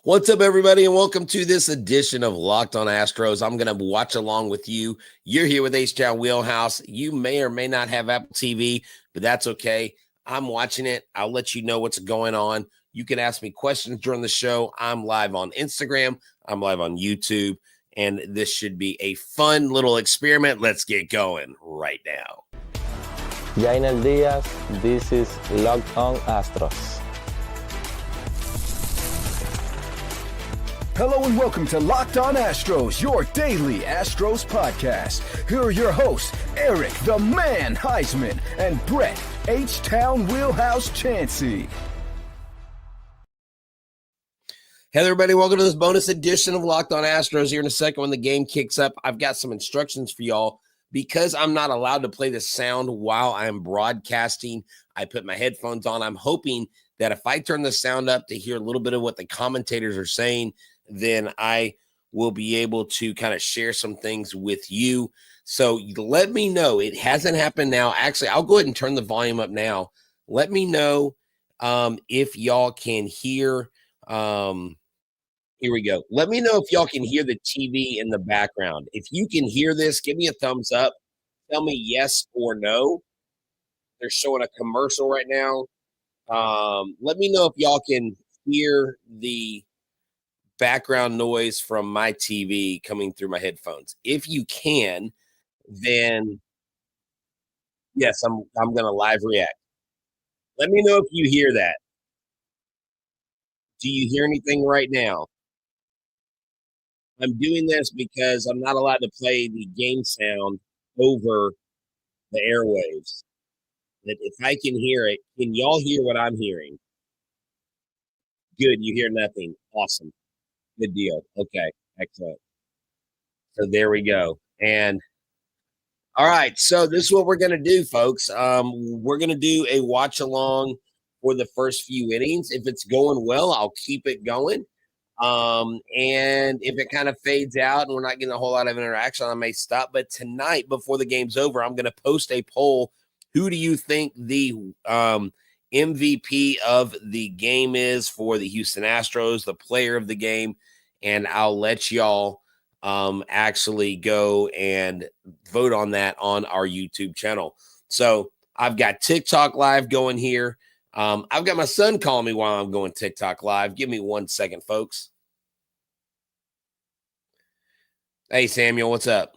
What's up, everybody, and welcome to this edition of Locked On Astros. I'm going to watch along with you. You're here with H-Town Wheelhouse. You may or may not have Apple TV, but that's okay. I'm watching it. I'll let you know what's going on. You can ask me questions during the show. I'm live on Instagram. I'm live on YouTube, and this should be a fun little experiment. Let's get going right now. Jainel Diaz, this is Locked On Astros. Hello and welcome to Locked On Astros, your daily Astros podcast. Here are your hosts, Eric the Man Huysman and Brett H-Town Wheelhouse Chancey. Hey, everybody, welcome to this bonus edition of Locked On Astros. Here in a second when the game kicks up, I've got some instructions for y'all. Because I'm not allowed to play the sound while I'm broadcasting, I put my headphones on. I'm hoping that if I turn the sound up to hear a little bit of what the commentators are saying, then I will be able to kind of share some things with you. So let me know. It hasn't happened now. Actually, I'll go ahead and turn the volume up now. Let me know if y'all can hear. Here we go. Let me know if y'all can hear the TV in the background. If you can hear this, give me a thumbs up. Tell me yes or no. They're showing a commercial right now. Let me know if y'all can hear the background noise from my TV coming through my headphones. If you can, then yes, I'm going to live react. Let me know if you hear that. Do you hear anything right now? I'm doing this because I'm not allowed to play the game sound over the airwaves. That if I can hear it, can y'all hear what I'm hearing? Good, you hear nothing. Awesome. Good deal. Okay, excellent. So there we go. And all right, so this is what we're going to do, folks. We're going to do a watch along for the first few innings. If it's going well, I'll keep it going. And if it kind of fades out and we're not getting a whole lot of interaction, I may stop. But tonight, before the game's over, I'm going to post a poll. Who do you think the MVP of the game is for the Houston Astros, the player of the game? And I'll let y'all actually go and vote on that on our YouTube channel. So I've got TikTok live going here. I've got my son calling me while I'm going TikTok live. Give me 1 second, folks. Hey, Samuel, what's up?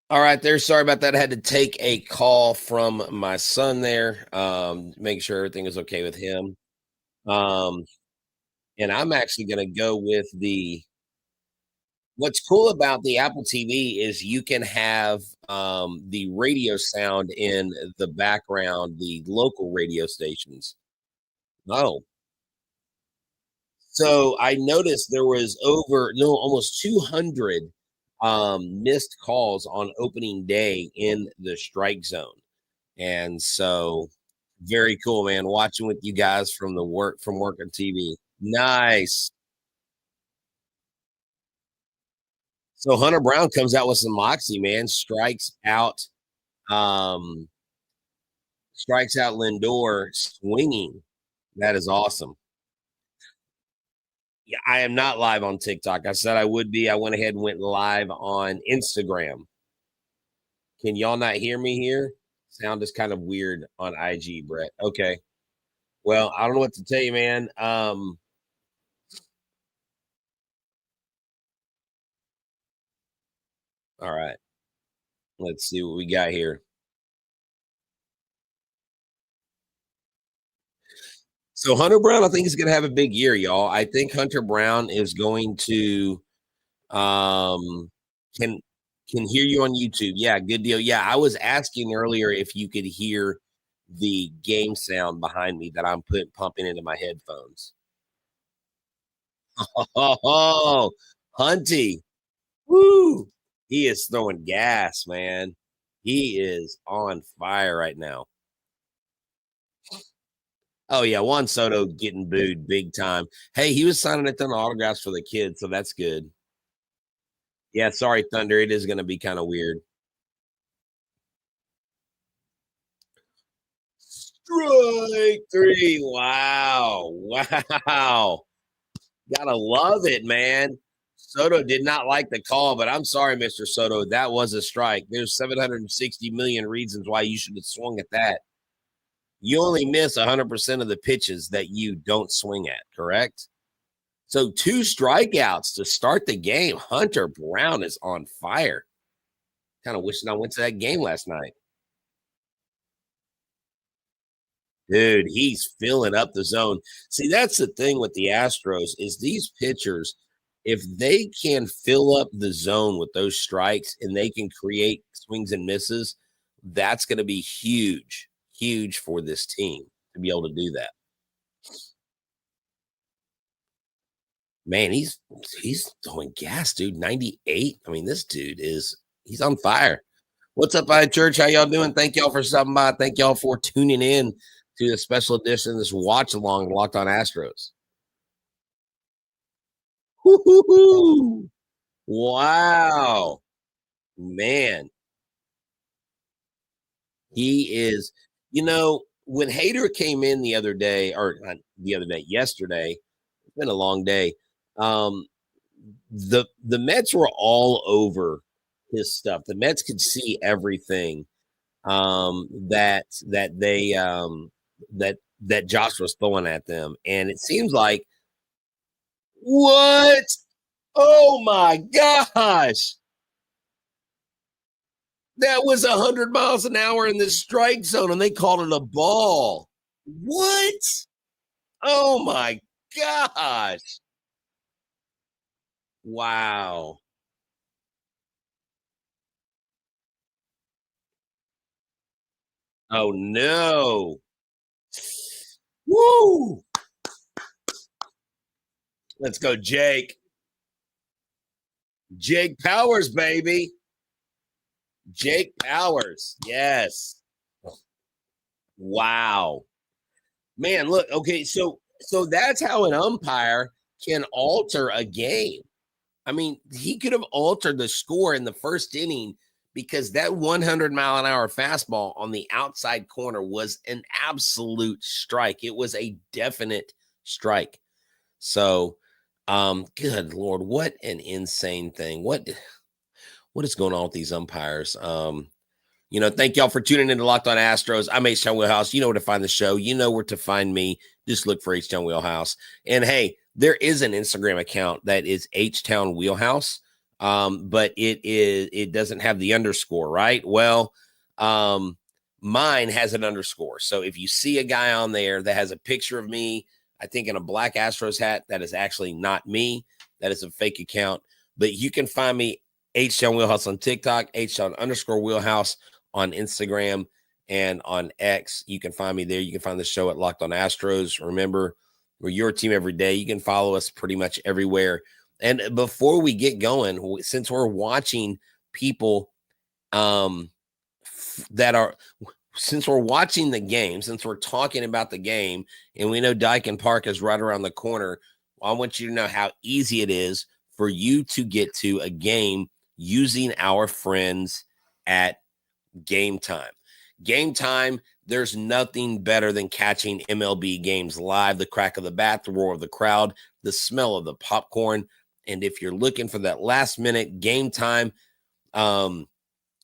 All right, there. Sorry about that. I had to take a call from my son there, make sure everything is okay with him. And I'm actually going to go with what's cool about the Apple TV is you can have the radio sound in the background, the local radio stations. Oh, so I noticed there was almost 200 missed calls on opening day in the strike zone. And so very cool, man. Watching with you guys from work on TV. Nice. So Hunter Brown comes out with some moxie, man. Um, strikes out Lindor swinging. That is awesome. Yeah, I am not live on TikTok. I said I would be. I went ahead and went live on Instagram. Can y'all not hear me here? Sound is kind of weird on IG, Brett. Okay. Well, I don't know what to tell you, man. All right. Let's see what we got here. So Hunter Brown, I think is going to have a big year, y'all. I think Hunter Brown is going to um can hear you on YouTube. Yeah, good deal. Yeah, I was asking earlier if you could hear the game sound behind me that I'm pumping into my headphones. Oh, Hunty. Woo! He is throwing gas, man. He is on fire right now. Oh yeah, Juan Soto getting booed big time. Hey, he was signing a ton of autographs for the kids, so that's good. Yeah, sorry, Thunder. It is going to be kind of weird. Strike three. Wow. Wow. Gotta love it, man. Soto did not like the call, but I'm sorry, Mr. Soto. That was a strike. There's 760 million reasons why you should have swung at that. You only miss 100% of the pitches that you don't swing at, correct? So 2 strikeouts to start the game. Hunter Brown is on fire. Kind of wishing I went to that game last night. Dude, he's filling up the zone. See, that's the thing with the Astros is these pitchers, if they can fill up the zone with those strikes and they can create swings and misses, that's going to be huge, huge for this team to be able to do that. Man, he's throwing gas, dude. 98. I mean, this dude he's on fire. What's up, High Church? How y'all doing? Thank y'all for stopping by. Thank y'all for tuning in to the special edition of this watch along Locked On Astros. Woo-hoo-hoo. Wow. Man. He is, when Hader came in the other day, or not the other day, yesterday, it's been a long day. The Mets were all over his stuff. The Mets could see everything that Josh was throwing at them, and it seems like what? Oh my gosh! That was 100 miles an hour in the strike zone, and they called it a ball. What? Oh my gosh! Wow. Oh no. Woo! Let's go, Jake. Jake Powers, baby. Jake Powers. Yes. Wow. Man, look, okay, so that's how an umpire can alter a game. I mean, he could have altered the score in the first inning because that 100-mile-an-hour fastball on the outside corner was an absolute strike. It was a definite strike. So, good Lord, what an insane thing. What is going on with these umpires? Thank y'all for tuning in to Locked On Astros. I'm H-Town Wheelhouse. You know where to find the show. You know where to find me. Just look for H-Town Wheelhouse. And hey, there is an Instagram account that is H-Town Wheelhouse, but it doesn't have the underscore, right? Well, mine has an underscore. So if you see a guy on there that has a picture of me, I think in a black Astros hat, that is actually not me. That is a fake account. But you can find me H-Town Wheelhouse on TikTok, H-Town _ Wheelhouse on Instagram and on X. You can find me there. You can find the show at Locked On Astros. Remember, we're your team every day. You can follow us pretty much everywhere. And before we get going, since we're watching people since we're watching the game, since we're talking about the game, and we know Dyken Park is right around the corner, I want you to know how easy it is for you to get to a game using our friends at Gametime. Gametime, there's nothing better than catching MLB games live, the crack of the bat, the roar of the crowd, the smell of the popcorn. And if you're looking for that last minute Gametime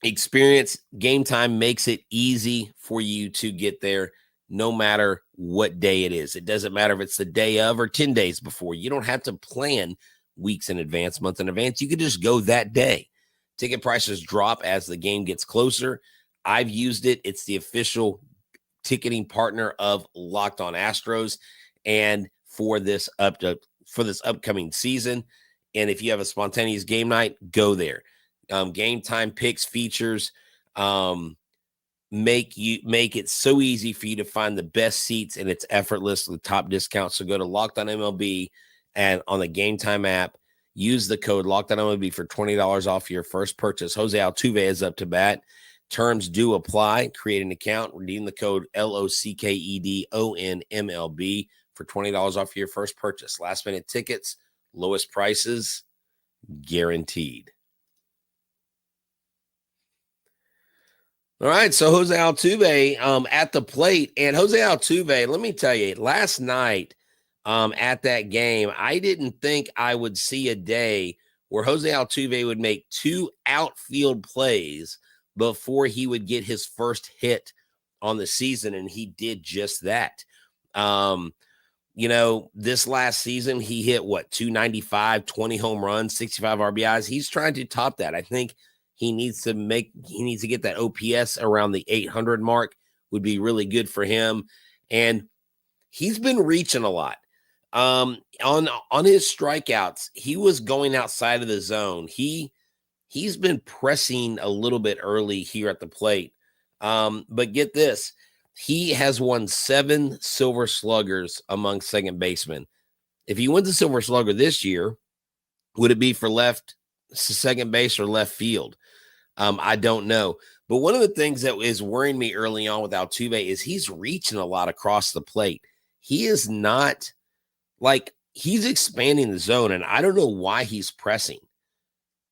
experience, Gametime makes it easy for you to get there no matter what day it is. It doesn't matter if it's the day of or 10 days before. You don't have to plan weeks in advance, months in advance. You can just go that day. Ticket prices drop as the game gets closer. I've used it. It's the official ticketing partner of Locked On Astros, and for this upcoming season. And if you have a spontaneous game night, go there. Gametime picks, features, make it so easy for you to find the best seats, and it's effortless with top discounts. So go to Locked On MLB and on the Gametime app, use the code Locked On MLB for $20 off your first purchase. Jose Altuve is up to bat. Terms do apply. Create an account, redeem the code LOCKEDONMLB for $20 off your first purchase. Last minute tickets, lowest prices guaranteed. All right, so Jose Altuve at the plate. And Jose Altuve, let me tell you, last night at that game, I didn't think I would see a day where Jose Altuve would make two outfield plays before he would get his first hit on the season, and he did just that. This last season, he hit, 295, 20 home runs, 65 RBIs. He's trying to top that. I think he needs to get that OPS around the 800 mark, would be really good for him. And he's been reaching a lot. On his strikeouts, he was going outside of the zone. He's been pressing a little bit early here at the plate. But get this, he has won 7 Silver Sluggers among second basemen. If he wins the Silver Slugger this year, would it be for second base or left field? I don't know. But one of the things that is worrying me early on with Altuve is he's reaching a lot across the plate. He is not he's expanding the zone, and I don't know why he's pressing.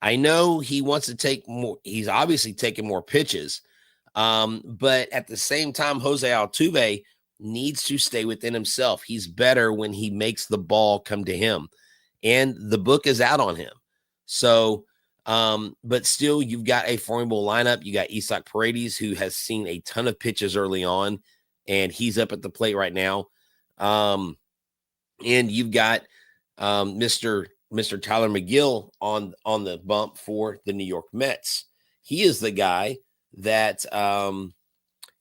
I know he wants to take more. He's obviously taking more pitches. But at the same time, Jose Altuve needs to stay within himself. He's better when he makes the ball come to him, and the book is out on him. So, but still, you've got a formidable lineup. You got Isaac Paredes, who has seen a ton of pitches early on, and he's up at the plate right now. And you've got Mr. Tyler McGill on the bump for the New York Mets. He is the guy that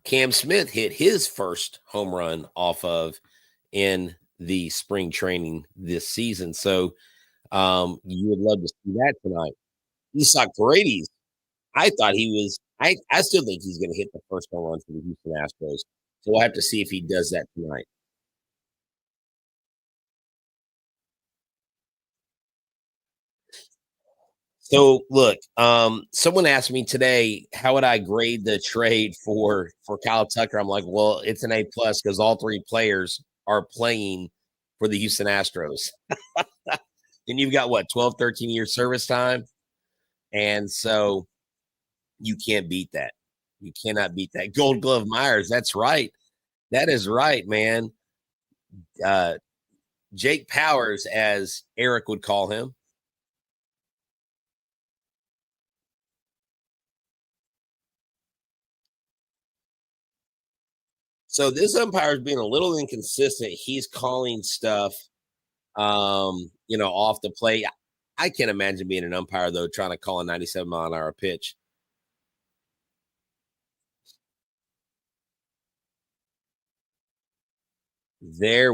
Cam Smith hit his first home run off of in the spring training this season. So you would love to see that tonight. Isaac Paredes, I thought he was – I still think he's going to hit the first home run for the Houston Astros. So we'll have to see if he does that tonight. So look, someone asked me today, how would I grade the trade for Kyle Tucker? I'm like, well, it's an A+ because all 3 players are playing for the Houston Astros. And you've got 12, 13 years service time. And so you can't beat that. You cannot beat that. Gold Glove Myers. That's right. That is right, man. Jake Powers, as Eric would call him. So this umpire is being a little inconsistent. He's calling stuff, off the plate. I can't imagine being an umpire, though, trying to call a 97-mile-an-hour pitch. There.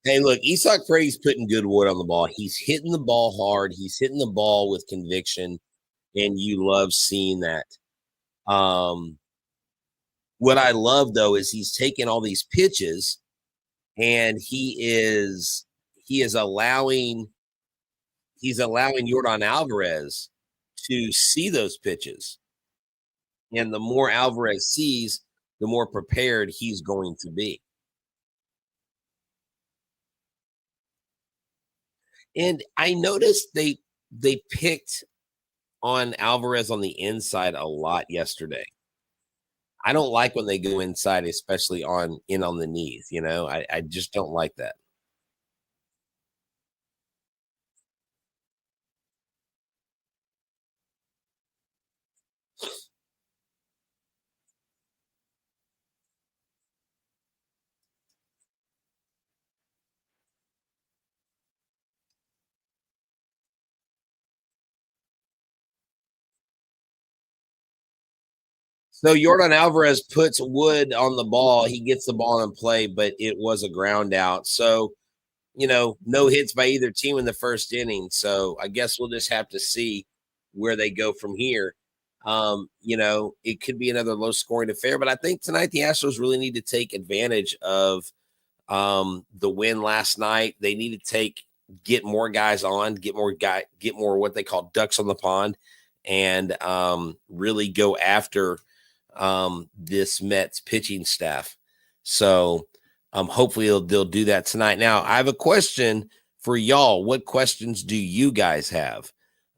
Hey, look, Isaac Paredes putting good wood on the ball. He's hitting the ball hard. He's hitting the ball with conviction, and you love seeing that. What I love, though, is he's taking all these pitches, and he is allowing Yordan Alvarez to see those pitches. And the more Alvarez sees, the more prepared he's going to be. And I noticed they picked on Alvarez on the inside a lot yesterday. I don't like when they go inside, especially on the knees, you know? I just don't like that. So Jordan Alvarez puts Wood on the ball. He gets the ball in play, but it was a ground out. So, no hits by either team in the first inning. So I guess we'll just have to see where they go from here. It could be another low scoring affair, but I think tonight the Astros really need to take advantage of the win last night. They need to get more guys on, get more what they call ducks on the pond, and really go after this Mets pitching staff. So hopefully they'll do that tonight. Now, I have a question for y'all. What questions do you guys have?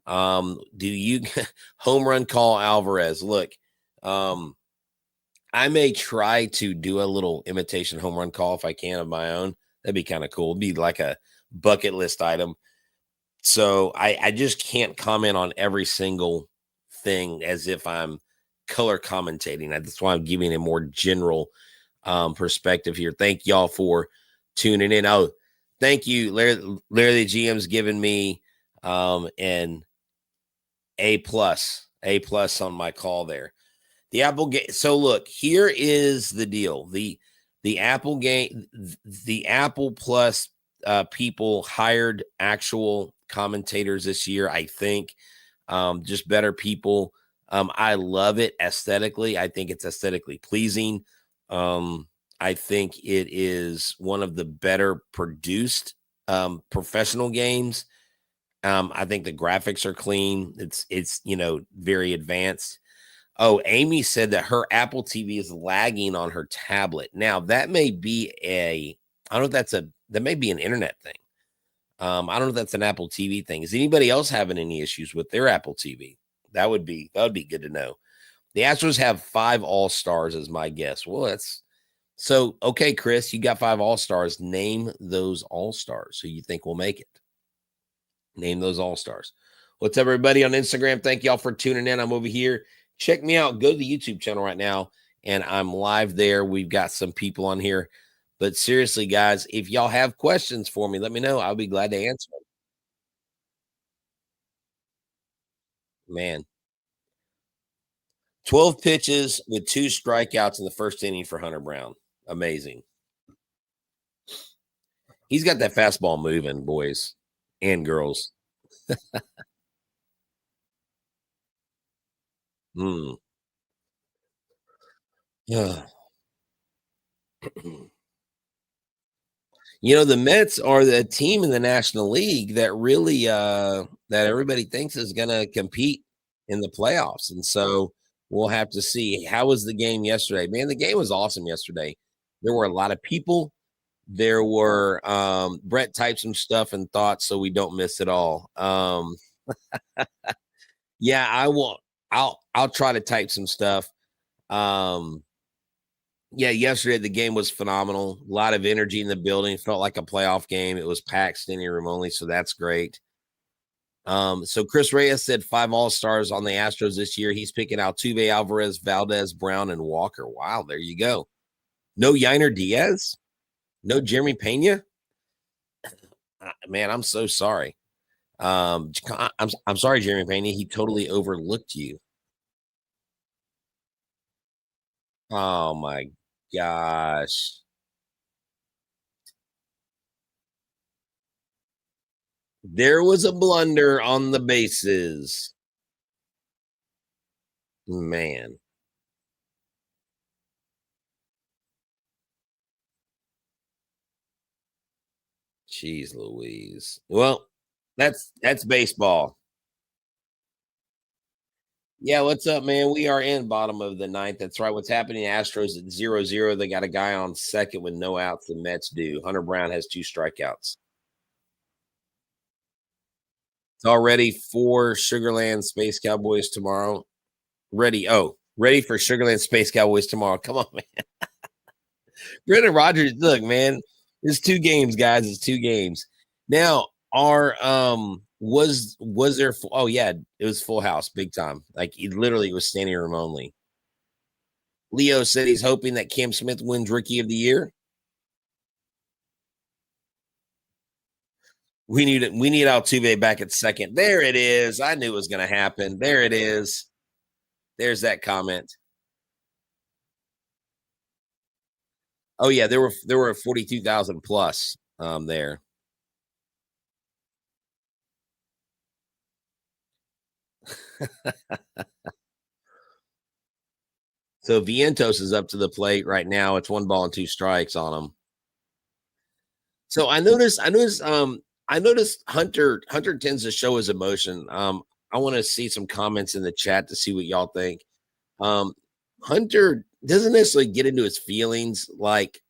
Do you home run call Alvarez? Look, I may try to do a little imitation home run call if I can of my own. That'd be kind of cool. It'd be like a bucket list item. So I just can't comment on every single thing as if I'm color commentating. That's why I'm giving a more general perspective here. Thank y'all for tuning in. Oh, thank you, Larry the GM's given me an A plus on my call there. The Apple game. So look, here is the deal. The Apple game, the Apple Plus people hired actual commentators this year, I think. Just better people. I love it aesthetically. I think it's aesthetically pleasing. I think it is one of the better produced professional games. I think the graphics are clean. It's very advanced. Oh, Amy said that her Apple TV is lagging on her tablet. Now that may be I don't know if that may be an internet thing. I don't know if that's an Apple TV thing. Is anybody else having any issues with their Apple TV? That would be good to know. The Astros have 5 All-Stars as my guess. Well, that's so okay, Chris. You got 5 All-Stars. Name those All-Stars who you think will make it. Name those All-Stars. What's up, everybody on Instagram? Thank y'all for tuning in. I'm over here. Check me out. Go to the YouTube channel right now, and I'm live there. We've got some people on here. But seriously, guys, if y'all have questions for me, let me know. I'll be glad to answer them. Man, 12 pitches with 2 strikeouts in the first inning for Hunter Brown. Amazing. He's got that fastball moving, boys and girls. Mm. Yeah. The Mets are the team in the National League that really that everybody thinks is going to compete in the playoffs. And so we'll have to see. How was the game yesterday? Man, the game was awesome yesterday. There were a lot of people. There were Brett typed some stuff and thoughts so we don't miss it all. Yeah, I will. I'll try to type some stuff. Yeah, yesterday the game was phenomenal. A lot of energy in the building. Felt like a playoff game. It was packed, standing room only, so that's great. So Chris Reyes said 5 All-Stars on the Astros this year. He's picking Altuve, Alvarez, Valdez, Brown, and Walker. Wow, there you go. No Yiner Diaz? No Jeremy Pena? Man, I'm so sorry. I'm sorry, Jeremy Pena. He totally overlooked you. Oh my gosh. There was a blunder on the bases. Man. Jeez Louise. Well, that's baseball. Yeah, what's up, man? We are in bottom of the ninth. That's right. What's happening? Astros at 0-0. They got a guy on second with no outs. The Mets do. Hunter Brown has 2 strikeouts. It's already for Sugarland Space Cowboys tomorrow. Ready for Sugarland Space Cowboys tomorrow. Come on, man. Brendan Rodgers, look, man, it's 2 games, guys. It's 2 games. Now, was there oh yeah, it was full house, big time. Like it literally was standing room only. Leo said he's hoping that Cam Smith wins Rookie of the Year. We need Altuve back at second. There it is. I knew it was going to happen. There it is. There's that comment. Oh yeah, there were 42,000 plus there. So Vientos is up to the plate right now. It's 1 ball and 2 strikes on him. So I noticed Hunter tends to show his emotion. I want to see some comments in the chat to see what y'all think. Hunter doesn't necessarily get into his feelings like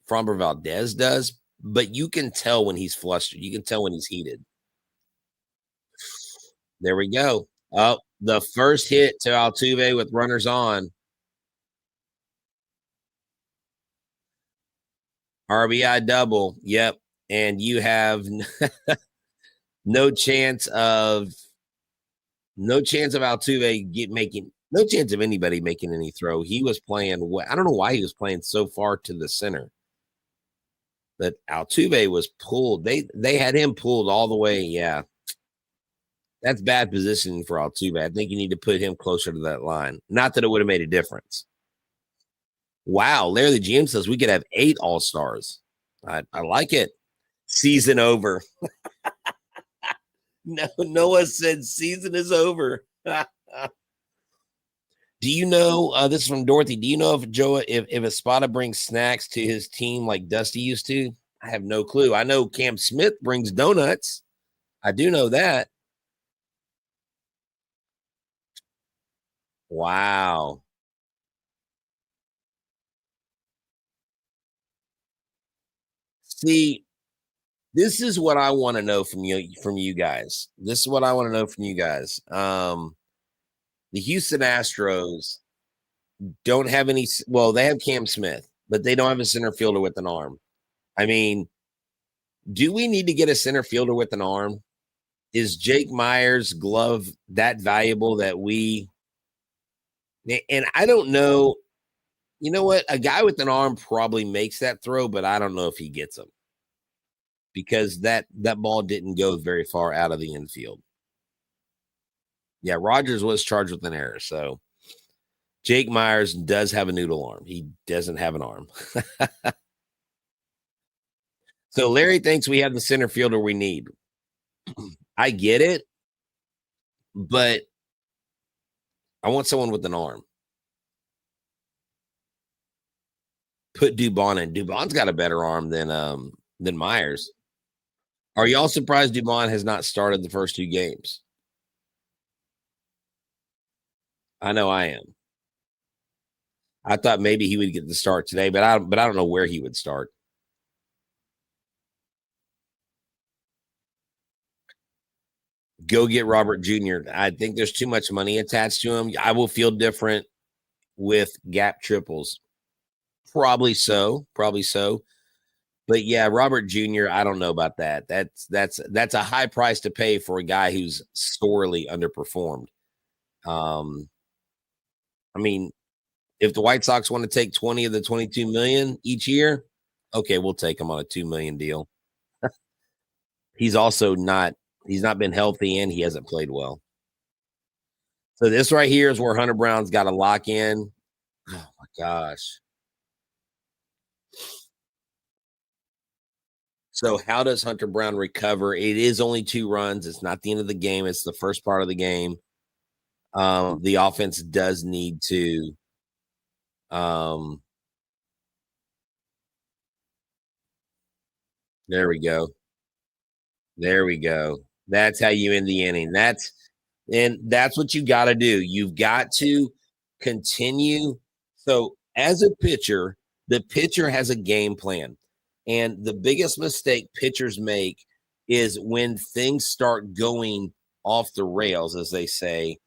Framber Valdez does, but you can tell when he's flustered. You can tell when he's heated. There we go. Oh, the first hit to Altuve with runners on. RBI double. Yep. And you have no chance of Altuve no chance of anybody making any throw. He was playing. I don't know why he was playing so far to the center. But Altuve was pulled. They had him pulled all the way. Yeah. That's bad positioning for Altuve. I think you need to put him closer to that line. Not that it would have made a difference. Wow. Larry the GM says we could have 8 All-Stars. I like it. Season over. No, Noah said season is over. Do you know, this is from Dorothy, do you know if Espada brings snacks to his team like Dusty used to? I have no clue. I know Cam Smith brings donuts. I do know that. Wow. See, this is what I want to know from you guys. This is what I want to know from you guys. The Houston Astros don't have any. Well, they have Cam Smith, but they don't have a center fielder with an arm. I mean, do we need to get a center fielder with an arm? Is Jake Myers' glove that valuable that we? And I don't know. You know what? A guy with an arm probably makes that throw, but I don't know if he gets them because that ball didn't go very far out of the infield. Yeah, Rogers was charged with an error. So Jake Myers does have a noodle arm. He doesn't have an arm. So Larry thinks we have the center fielder we need. I get it, but I want someone with an arm. Put Dubon in. Dubon's got a better arm than Myers. Are y'all surprised Dubon has not started the first 2 games? I know I am. I thought maybe he would get the start today, but I don't know where he would start. Go get Robert Jr. I think there's too much money attached to him. I will feel different with gap triples. Probably so. But yeah, Robert Jr., I don't know about that. That's a high price to pay for a guy who's sorely underperformed. I mean, if the White Sox want to take 20 of the 22 million each year, okay, we'll take him on a $2 million deal. He's not been healthy and he hasn't played well. So this right here is where Hunter Brown's got to lock in. Oh my gosh. So how does Hunter Brown recover? It is only 2 runs. It's not the end of the game. It's the first part of the game. The offense does need to there we go. That's how you end the inning. That's what you got to do. You've got to continue. So as a pitcher, the pitcher has a game plan. And the biggest mistake pitchers make is when things start going off the rails, as they say,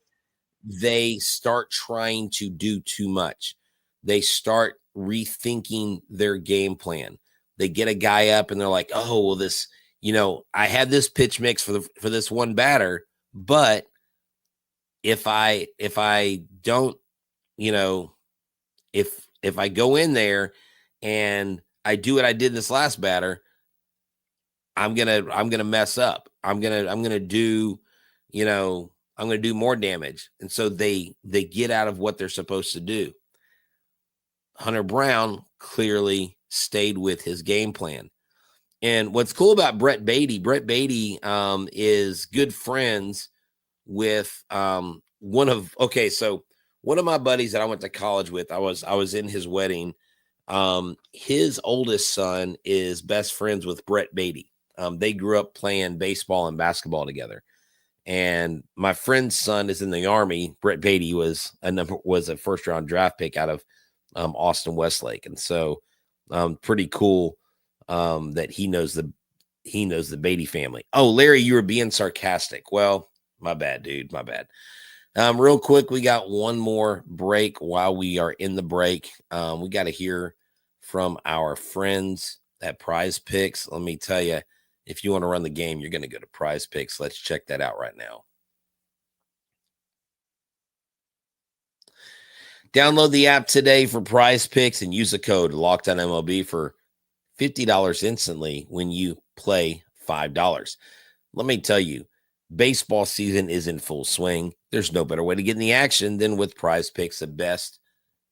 they start trying to do too much. They start rethinking their game plan. They get a guy up and they're like, oh, well, this, I had this pitch mix for this one batter, but if I don't, if I go in there and I do what I did this last batter, I'm gonna mess up. I'm gonna do, I'm gonna do more damage. And so they get out of what they're supposed to do. Hunter Brown clearly stayed with his game plan. And what's cool about Brett Beatty is good friends with one of my buddies that I went to college with. I was in his wedding. His oldest son is best friends with Brett Beatty. They grew up playing baseball and basketball together. And my friend's son is in the Army. Brett Beatty was a first round draft pick out of Austin Westlake. And so pretty cool that he knows the Beatty family. Oh, Larry, you were being sarcastic. Well, my bad, dude. My bad. Real quick, we got one more break. While we are in the break, we got to hear from our friends at Prize Picks. Let me tell you, if you want to run the game, you're going to go to Prize Picks. Let's check that out right now. Download the app today for Prize Picks and use the code LOCKEDONMLB for $50 instantly when you play $5. Let me tell you, baseball season is in full swing. There's no better way to get in the action than with Prize Picks, the best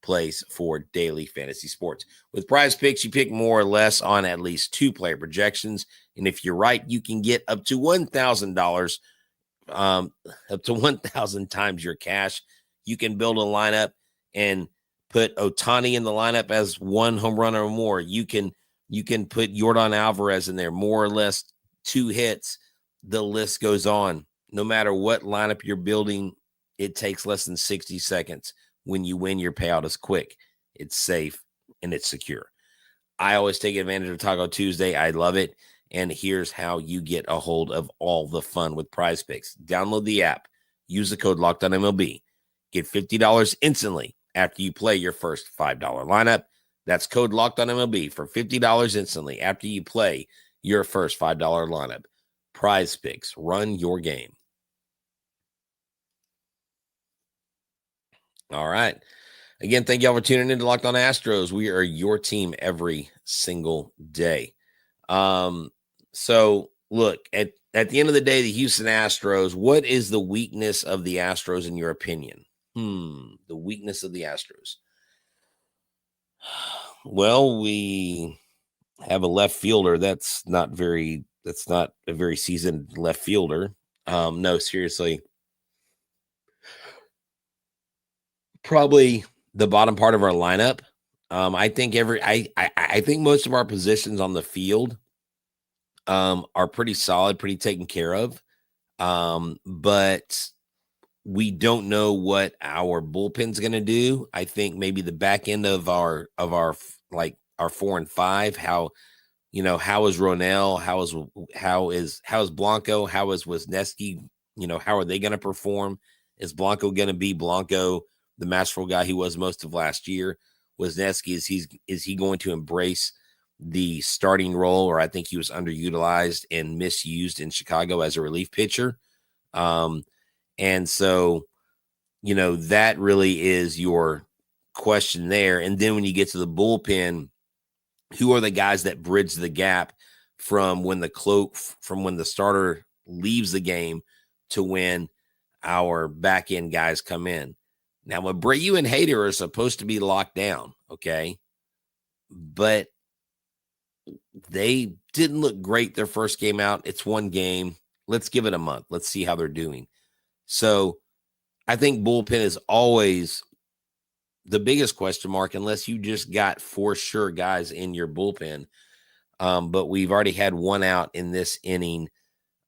place for daily fantasy sports. With Prize Picks, you pick more or less on at least 2 player projections. And if you're right, you can get up to $1,000, up to 1,000 times your cash. You can build a lineup and put Ohtani in the lineup as 1 home run or more. You can put Yordan Alvarez in there, more or less 2 hits. The list goes on. No matter what lineup you're building, it takes less than 60 seconds. When you win, your payout is quick, it's safe, and it's secure. I always take advantage of Taco Tuesday. I love it. And here's how you get a hold of all the fun with Prize Picks. Download the app. Use the code LOCKEDONMLB. Get $50 instantly after you play your first $5 lineup. That's code LOCKEDONMLB for $50 instantly after you play your first $5 lineup. Prize Picks. Run your game. All right. Again, thank y'all for tuning in to Locked On Astros. We are your team every single day. So look, at the end of the day, the Houston Astros, what is the weakness of the Astros in your opinion? The weakness of the Astros. Well, we have a left fielder that's not a very seasoned left fielder. No, seriously. Probably the bottom part of our lineup. I think I think most of our positions on the field are pretty solid, pretty taken care of. But we don't know what our bullpen's going to do. I think maybe the back end of our 4 and 5, how is Ronell, how is Blanco, how is Wisniewski, how are they going to perform? Is Blanco going to be Blanco, the masterful guy he was most of last year? Wisniewski, is he going to embrace the starting role, or I think he was underutilized and misused in Chicago as a relief pitcher? And so, that really is your question there. And then when you get to the bullpen, who are the guys that bridge the gap from when the starter leaves the game to when our back end guys come in? Now, Abreu and Hader are supposed to be locked down, okay? But they didn't look great their first game out. It's one game. Let's give it a month. Let's see how they're doing. So I think bullpen is always the biggest question mark, unless you just got for sure guys in your bullpen. But we've already had one out in this inning.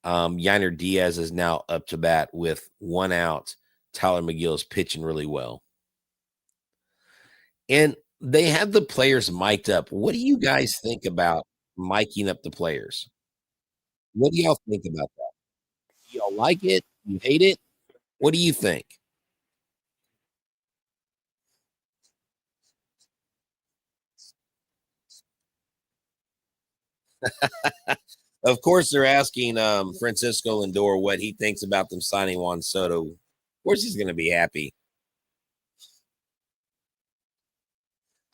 Yainer Diaz is now up to bat with 1 out. Tyler McGill is pitching really well. And they have the players mic'd up. What do you guys think about miking up the players? What do y'all think about that? Do y'all like it? You hate it? What do you think? Of course, they're asking Francisco Lindor what he thinks about them signing Juan Soto. Of course, he's going to be happy.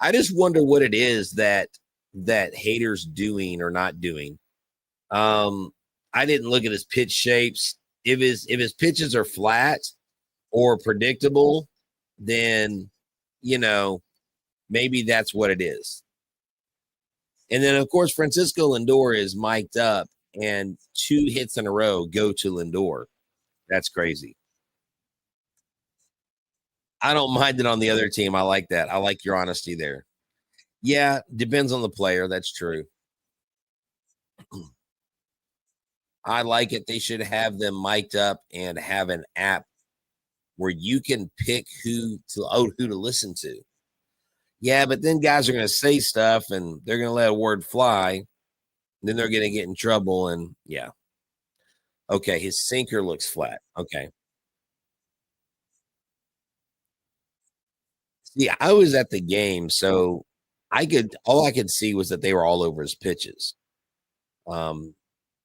I just wonder what it is that haters doing or not doing. I didn't look at his pitch shapes. If his pitches are flat or predictable, then maybe that's what it is. And then, of course, Francisco Lindor is mic'd up, and 2 hits in a row go to Lindor. That's crazy. I don't mind it on the other team. I like that. I like your honesty there. Yeah, depends on the player. That's true. I like it. They should have them mic'd up and have an app where you can pick who to listen to. Yeah, but then guys are going to say stuff and they're going to let a word fly. Then they're going to get in trouble. And yeah. Okay, his sinker looks flat. Okay. See, I was at the game, so all I could see was that they were all over his pitches.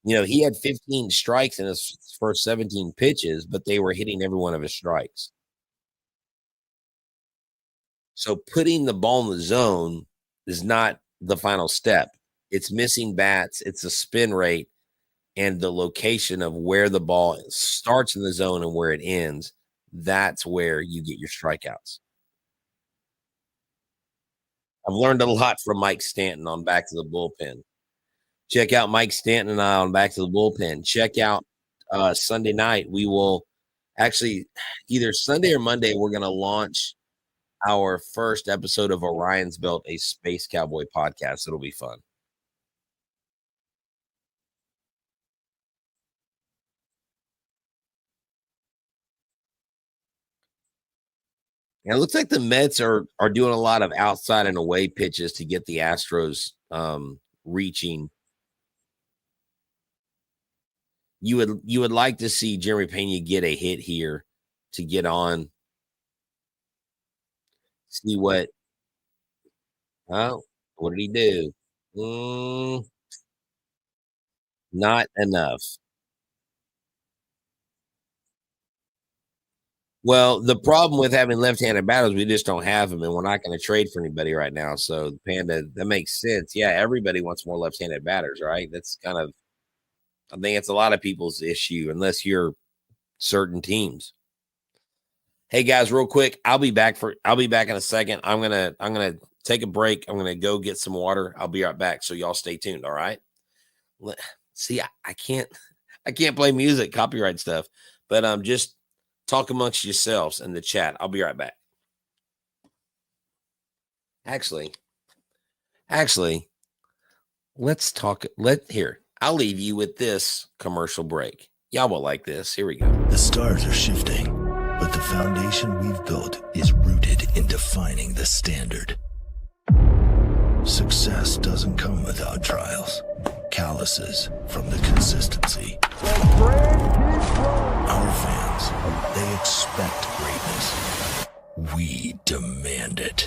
He had 15 strikes in his first 17 pitches, but they were hitting every one of his strikes. So putting the ball in the zone is not the final step. It's missing bats. It's the spin rate and the location of where the ball starts in the zone and where it ends. That's where you get your strikeouts. I've learned a lot from Mike Stanton on Back to the Bullpen. Check out Mike Stanton and I on Back to the Bullpen. Check out Sunday night. We will actually either Sunday or Monday, we're going to launch our first episode of Orion's Belt, a Space Cowboy podcast. It'll be fun. And it looks like the Mets are doing a lot of outside and away pitches to get the Astros reaching. You would like to see Jeremy Pena get a hit here to get on. See what did he do? Not enough. Well, the problem with having left-handed batters, we just don't have them, and we're not going to trade for anybody right now. So, Panda, that makes sense. Yeah, everybody wants more left-handed batters, right? That's kind of, I think it's a lot of people's issue, unless you're certain teams. Hey guys, real quick, I'll be back in a second. I'm gonna take a break. I'm gonna go get some water. I'll be right back. So y'all stay tuned. All right. See, I can't play music, copyright stuff, but just talk amongst yourselves in the chat. I'll be right back. Actually, let's talk. I'll leave you with this commercial break. Y'all will like this. Here we go. The stars are shifting, but the foundation we've built is rooted in defining the standard. Success doesn't come without trials, calluses from the consistency. Our fans, they expect greatness. We demand it.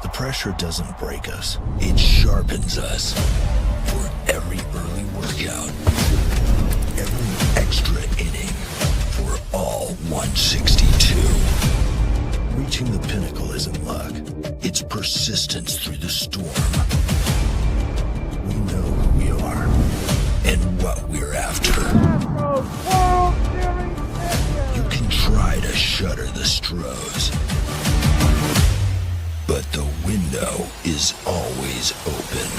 The pressure doesn't break us, it sharpens us. For every early workout, every extra inning, for all 162. Reaching the pinnacle isn't luck, it's persistence through the storm. We know who we are and what we're after. You can try to shutter the Stros, but the window is always open.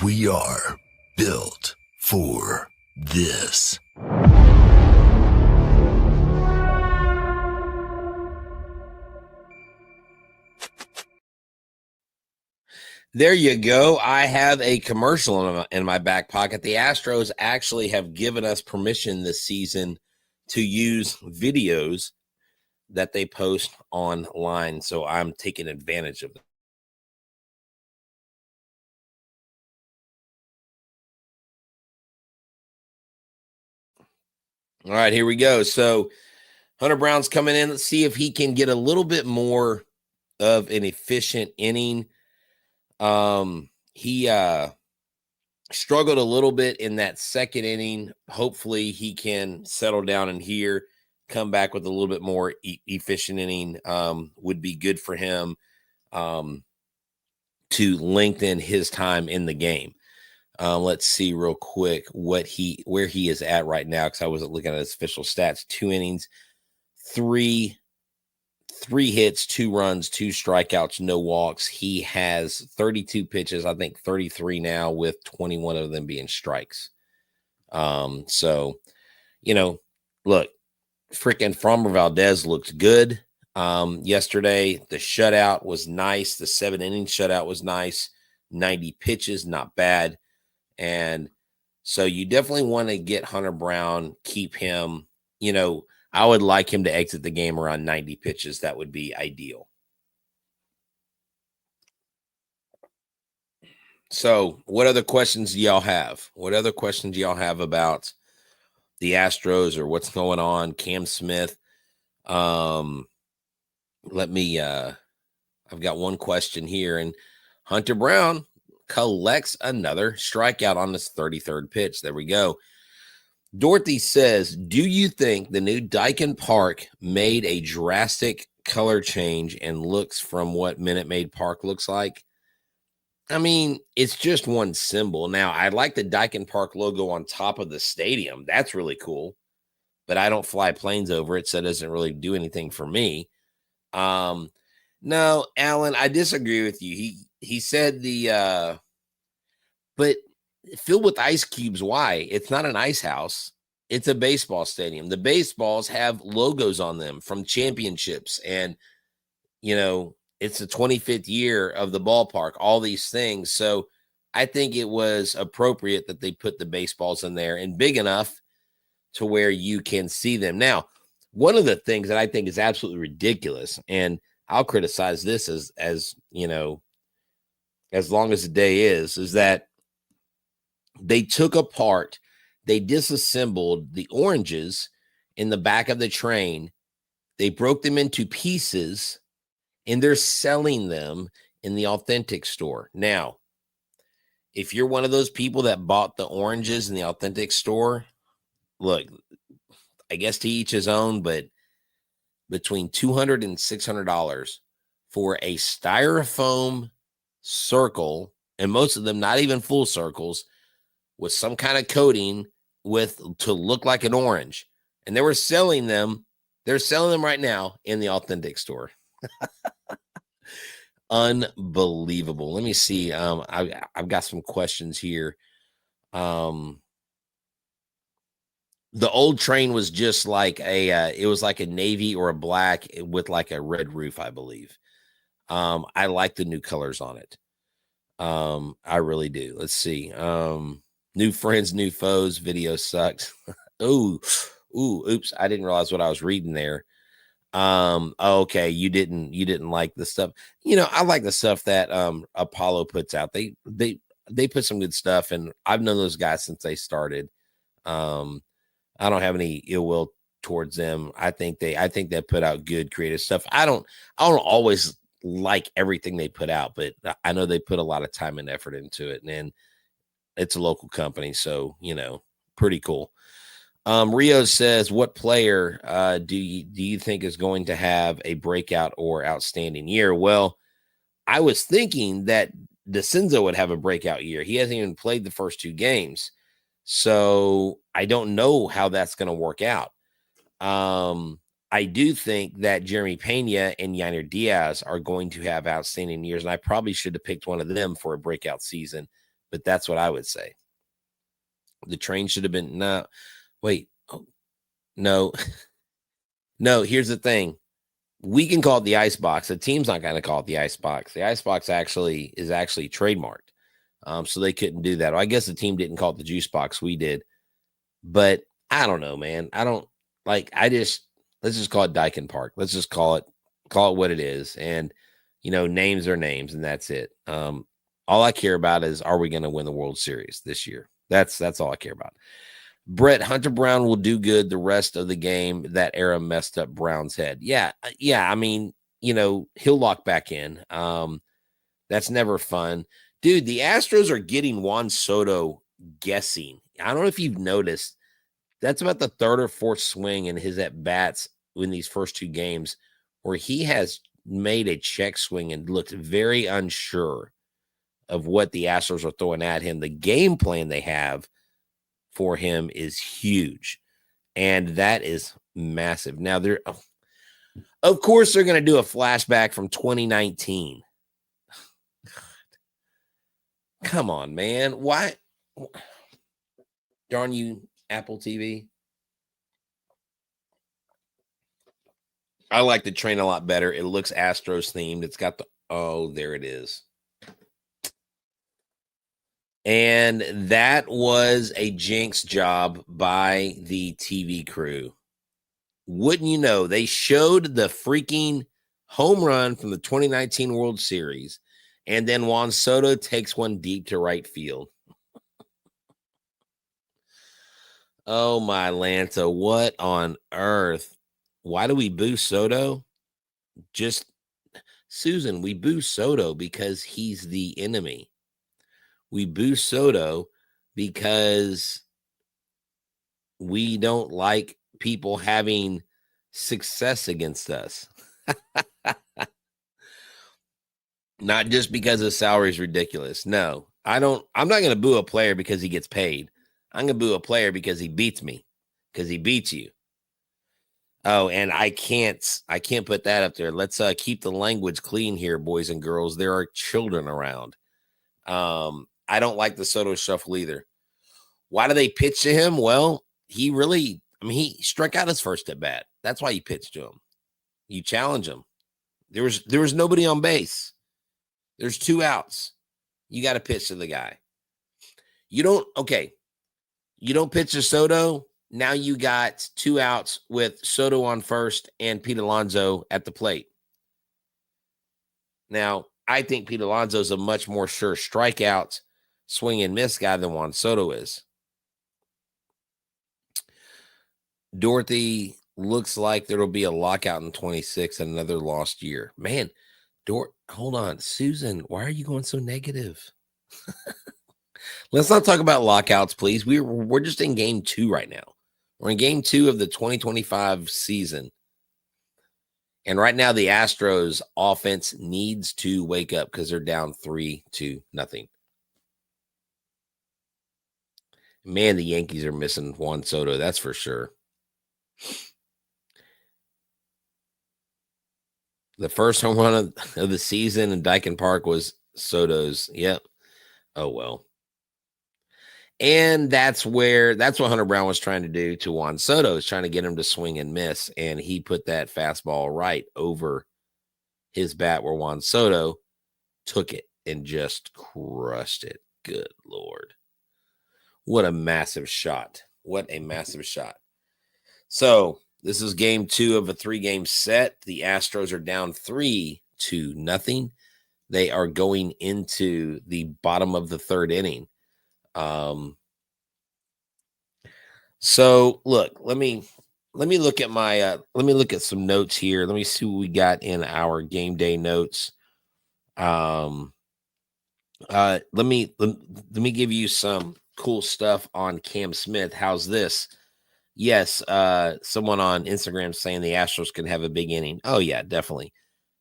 We are built for this. There you go. I have a commercial in my back pocket. The Astros actually have given us permission this season to use videos that they post online. So I'm taking advantage of them. All right, here we go. So Hunter Brown's coming in. Let's see if he can get a little bit more of an efficient inning. He struggled a little bit in that second inning. Hopefully he can settle down in here, come back with a little bit more efficient inning. Would be good for him to lengthen his time in the game. Let's see real quick where he is at right now, because I wasn't looking at his official stats. 2 innings, three hits, 2 runs, 2 strikeouts, no walks. He has 32 pitches, I think 33 now, with 21 of them being strikes. So, look, freaking Framber Valdez looked good yesterday. The shutout was nice. The 7-inning shutout was nice. 90 pitches, not bad. And so you definitely want to get Hunter Brown, keep him, I would like him to exit the game around 90 pitches. That would be ideal. So what other questions do y'all have? What other questions do y'all have about the Astros or what's going on? Cam Smith. I've got one question here, and Hunter Brown collects another strikeout on his 33rd pitch. There we go. Dorothy says, do you think the new Daikin Park made a drastic color change and looks from what Minute Maid Park looks like? I mean, it's just one symbol. Now, I like the Daikin Park logo on top of the stadium. That's really cool. But I don't fly planes over it, so it doesn't really do anything for me. No, Alan, I disagree with you. He said but filled with ice cubes. Why? It's not an ice house. It's a baseball stadium. The baseballs have logos on them from championships, and it's the 25th year of the ballpark, all these things. So I think it was appropriate that they put the baseballs in there and big enough to where you can see them. Now, one of the things that I think is absolutely ridiculous, and I'll criticize this as long as the day is that they took apart, they disassembled the oranges in the back of the train. They broke them into pieces, and they're selling them in the Authentic store. Now, if you're one of those people that bought the oranges in the Authentic store, look, I guess to each his own, but between $200 and $600 for a styrofoam circle, and most of them not even full circles, with some kind of coating to look like an orange. And they were selling them. They're selling them right now in the Authentic store. Unbelievable. Let me see. I've got some questions here. The old train was just like it was like a navy or a black with like a red roof, I believe. I like the new colors on it. I really do. Let's see. New friends, new foes. Video sucks. Oops. I didn't realize what I was reading there. Okay. You didn't like the stuff. I like the stuff that Apollo puts out. They put some good stuff, and I've known those guys since they started. I don't have any ill will towards them. I think they put out good creative stuff. I don't always like everything they put out, but I know they put a lot of time and effort into it, and it's a local company, so pretty cool. Rio says, what player do you think is going to have a breakout or outstanding year? Well, I was thinking that DeCenzo would have a breakout year. He hasn't even played the first 2 games, so I don't know how that's going to work out. I do think that Jeremy Pena and Yainer Diaz are going to have outstanding years, and I probably should have picked one of them for a breakout season, but that's what I would say. The train should have been no. Here's the thing. We can call it the ice box. The team's not going to call it the ice box. The ice box is actually trademarked. So they couldn't do that. I guess the team didn't call it the juice box. We did. But I don't know, man. I don't like, Let's just call it Dyken Park. Let's just call it what it is. And, names are names, and that's it. All I care about is, are we going to win the World Series this year? That's all I care about. Brett, Hunter Brown will do good the rest of the game. That era messed up Brown's head. Yeah. I mean, he'll lock back in. That's never fun. Dude, the Astros are getting Juan Soto guessing. I don't know if you've noticed. That's about the third or fourth swing in his at-bats in these first two games where he has made a check swing and looked very unsure of what the Astros are throwing at him. The game plan they have for him is huge, and that is massive. Now, of course, they're going to do a flashback from 2019. Come on, man. Why? Darn you, Apple TV. I like the train a lot better. It looks Astros themed. It's got there it is. And that was a jinx job by the TV crew. Wouldn't you know, they showed the freaking home run from the 2019 World Series, and then Juan Soto takes one deep to right field. Oh, my Lanta, what on earth? Why do we boo Soto? Susan, we boo Soto because he's the enemy. We boo Soto because we don't like people having success against us. Not just because his salary is ridiculous. No, I'm not going to boo a player because he gets paid. I'm going to boo a player because he beats me, because he beats you. Oh, and I can't put that up there. Let's keep the language clean here, boys and girls. There are children around. I don't like the Soto shuffle either. Why do they pitch to him? Well, he struck out his first at bat. That's why you pitch to him. You challenge him. There was nobody on base. There's 2 outs. You got to pitch to the guy. You don't pitch to Soto. Now you got 2 outs with Soto on first and Pete Alonso at the plate. Now, I think Pete Alonso is a much more sure strikeout, swing and miss guy than Juan Soto is. Dorothy, looks like there will be a lockout in 26, another lost year. Man, hold on. Susan, why are you going so negative? Let's not talk about lockouts, please. We're just in game 2 right now. We're in game 2 of the 2025 season. And right now, the Astros offense needs to wake up because they're down 3-0. Man, the Yankees are missing Juan Soto. That's for sure. The first home run of the season in Dyken Park was Soto's. Yep. Oh, well. And that's what Hunter Brown was trying to do to Juan Soto, is trying to get him to swing and miss. And he put that fastball right over his bat where Juan Soto took it and just crushed it. Good Lord. What a massive shot. What a massive shot. So this is game 2 of a 3-game set. The Astros are down 3-0. They are going into the bottom of the 3rd inning. So look, let me look at let me look at some notes here. Let me see what we got in our game day notes. Let me give you some cool stuff on Cam Smith. How's this? Yes, someone on Instagram saying the Astros can have a big inning. Oh yeah, definitely.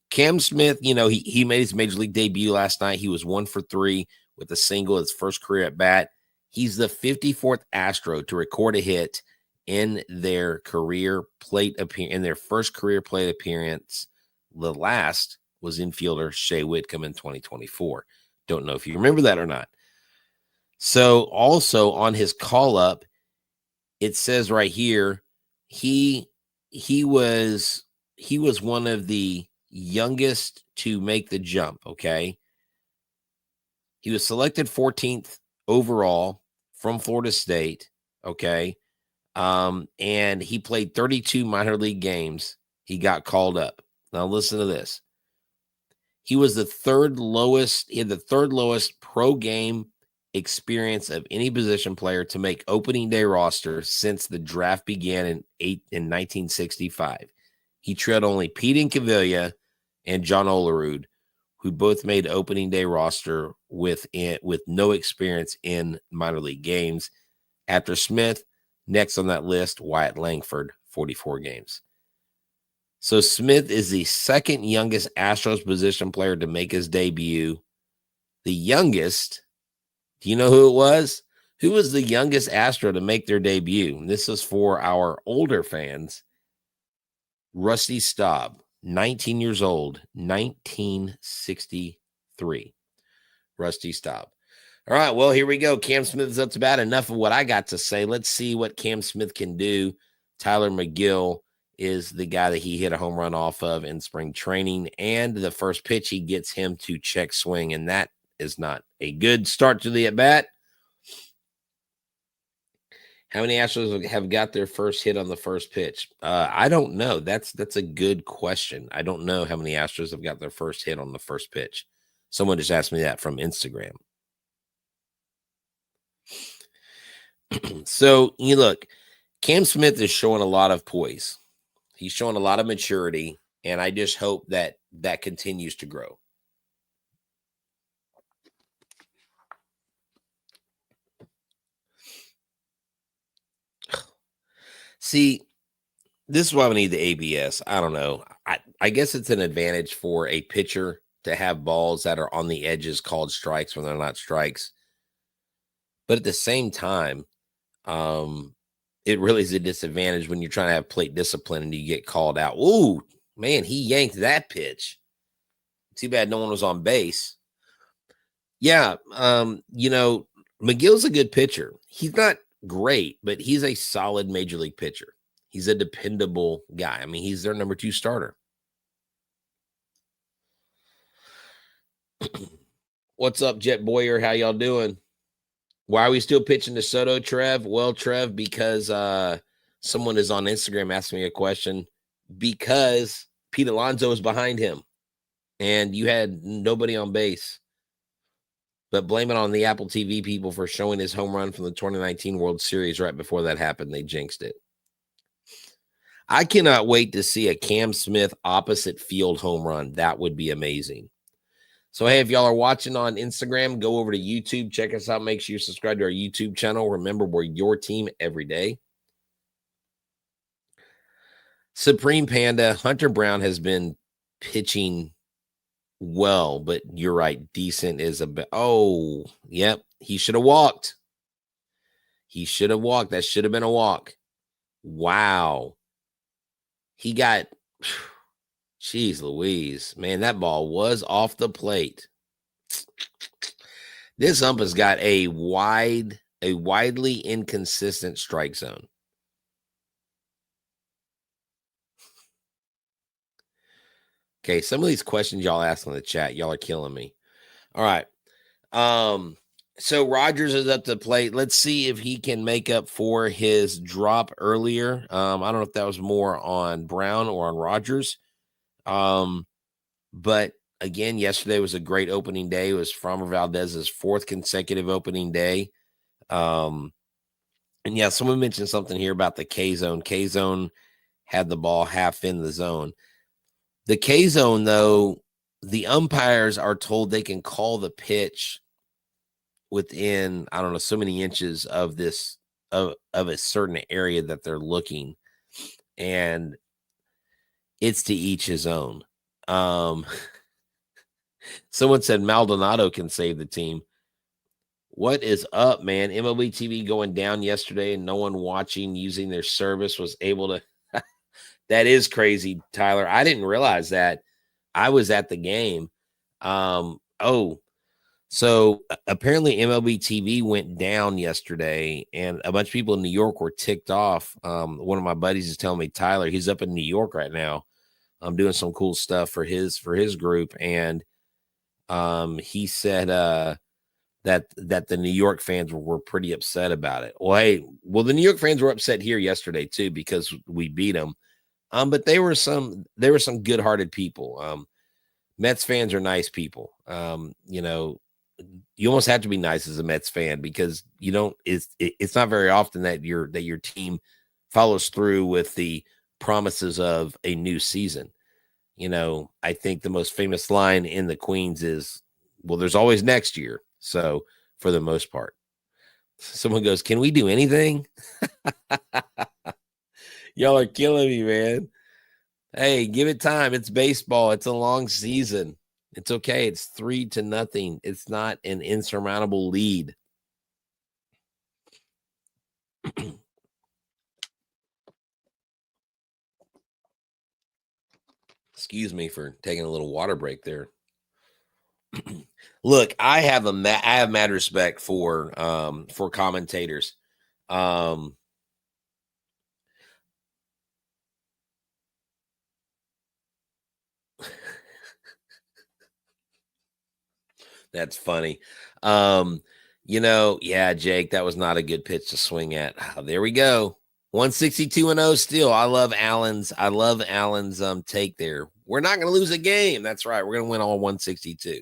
Cam Smith, he made his major league debut last night. He was 1 for 3 with a single, his first career at bat. He's the 54th Astro to record a hit in their first career plate appearance. The last was infielder Shea Whitcomb in 2024. Don't know if you remember that or not. So also on his call up, it says right here, he was one of the youngest to make the jump. Okay. He was selected 14th overall from Florida State. Okay. And he played 32 minor league games. He got called up. Now listen to this. He was the third lowest. He had the third lowest pro game experience of any position player to make opening day roster since the draft began in 1965. He trailed only Pete Incaviglia and John Olerud, who both made opening day roster with no experience in minor league games. After Smith, next on that list, Wyatt Langford, 44 games. So Smith is the second youngest Astros position player to make his debut. The youngest, do you know who it was? Who was the youngest Astro to make their debut? And this is for our older fans. Rusty Staub, 19 years old, 1963. Rusty Staub. All right, well, here we go. Cam Smith, that's about enough of what I got to say. Let's see what Cam Smith can do. Tyler McGill is the guy that he hit a home run off of in spring training, and the first pitch he gets him to check swing, and that is not a good start to the at-bat. How many Astros have got their first hit on the first pitch? I don't know. That's a good question. I don't know how many Astros have got their first hit on the first pitch. Someone just asked me that from Instagram. So, you look, Cam Smith is showing a lot of poise. He's showing a lot of maturity, and I just hope that that continues to grow. See, this is why we need the ABS. I don't know. I guess it's an advantage for a pitcher to have balls that are on the edges called strikes when they're not strikes. But at the same time, it really is a disadvantage when you're trying to have plate discipline and you get called out. Ooh, man, he yanked that pitch. Too bad no one was on base. Yeah, McGill's a good pitcher. He's not great, but he's a solid major league pitcher. He's a dependable guy. I mean, he's their number 2 starter. What's up, Jet Boyer? How y'all doing? Why are we still pitching to Soto, Trev? Well, Trev, because someone is on Instagram asking me a question. Because Pete Alonso is behind him, and you had nobody on base. But blame it on the AppleTV people for showing his home run from the 2019 World Series right before that happened. They jinxed it. I cannot wait to see a Cam Smith opposite field home run. That would be amazing. So, hey, if y'all are watching on Instagram, go over to YouTube. Check us out. Make sure you subscribe to our YouTube channel. Remember, we're your team every day. Supreme Panda, Hunter Brown has been pitching well, but you're right. Decent is a bit. Oh, yep. He should have walked. He should have walked. That should have been a walk. Wow. He got, jeez Louise. Man, that ball was off the plate. This ump has got a widely inconsistent strike zone. Okay, some of these questions y'all ask in the chat, y'all are killing me. All right. So Rogers is up to the plate. Let's see if he can make up for his drop earlier. I don't know if that was more on Brown or on Rogers. But again, yesterday was a great opening day. It was Framber Valdez's 4th consecutive opening day. And yeah, someone mentioned something here about the K-zone. K-zone had the ball half in the zone. The K-zone, though, the umpires are told they can call the pitch within, I don't know, so many inches of this, of a certain area that they're looking. And it's to each his own. Someone said Maldonado can save the team. What is up, man? MLB TV going down yesterday and no one watching using their service was able to. That is crazy, Tyler. I didn't realize that. I was at the game. So apparently MLB TV went down yesterday, and a bunch of people in New York were ticked off. One of my buddies is telling me, Tyler, he's up in New York right now. I'm doing some cool stuff for his group, and he said that that the New York fans were pretty upset about it. Well, the New York fans were upset here yesterday too because we beat them. But they were some good-hearted people. Mets fans are nice people. You almost have to be nice as a Mets fan because it's not very often that your team follows through with the promises of a new season. I think the most famous line in the Queens is, well, there's always next year. So for the most part, someone goes, can we do anything? Y'all are killing me, man. Hey, give it time. It's baseball. It's a long season. It's okay. It's 3-0. It's not an insurmountable lead. Excuse me for taking a little water break there. Look, I have mad respect for commentators. That's funny. Yeah, Jake, that was not a good pitch to swing at. Oh, there we go. 162-0 still. I love Allen's take there. We're not going to lose a game. That's right. We're going to win all 162.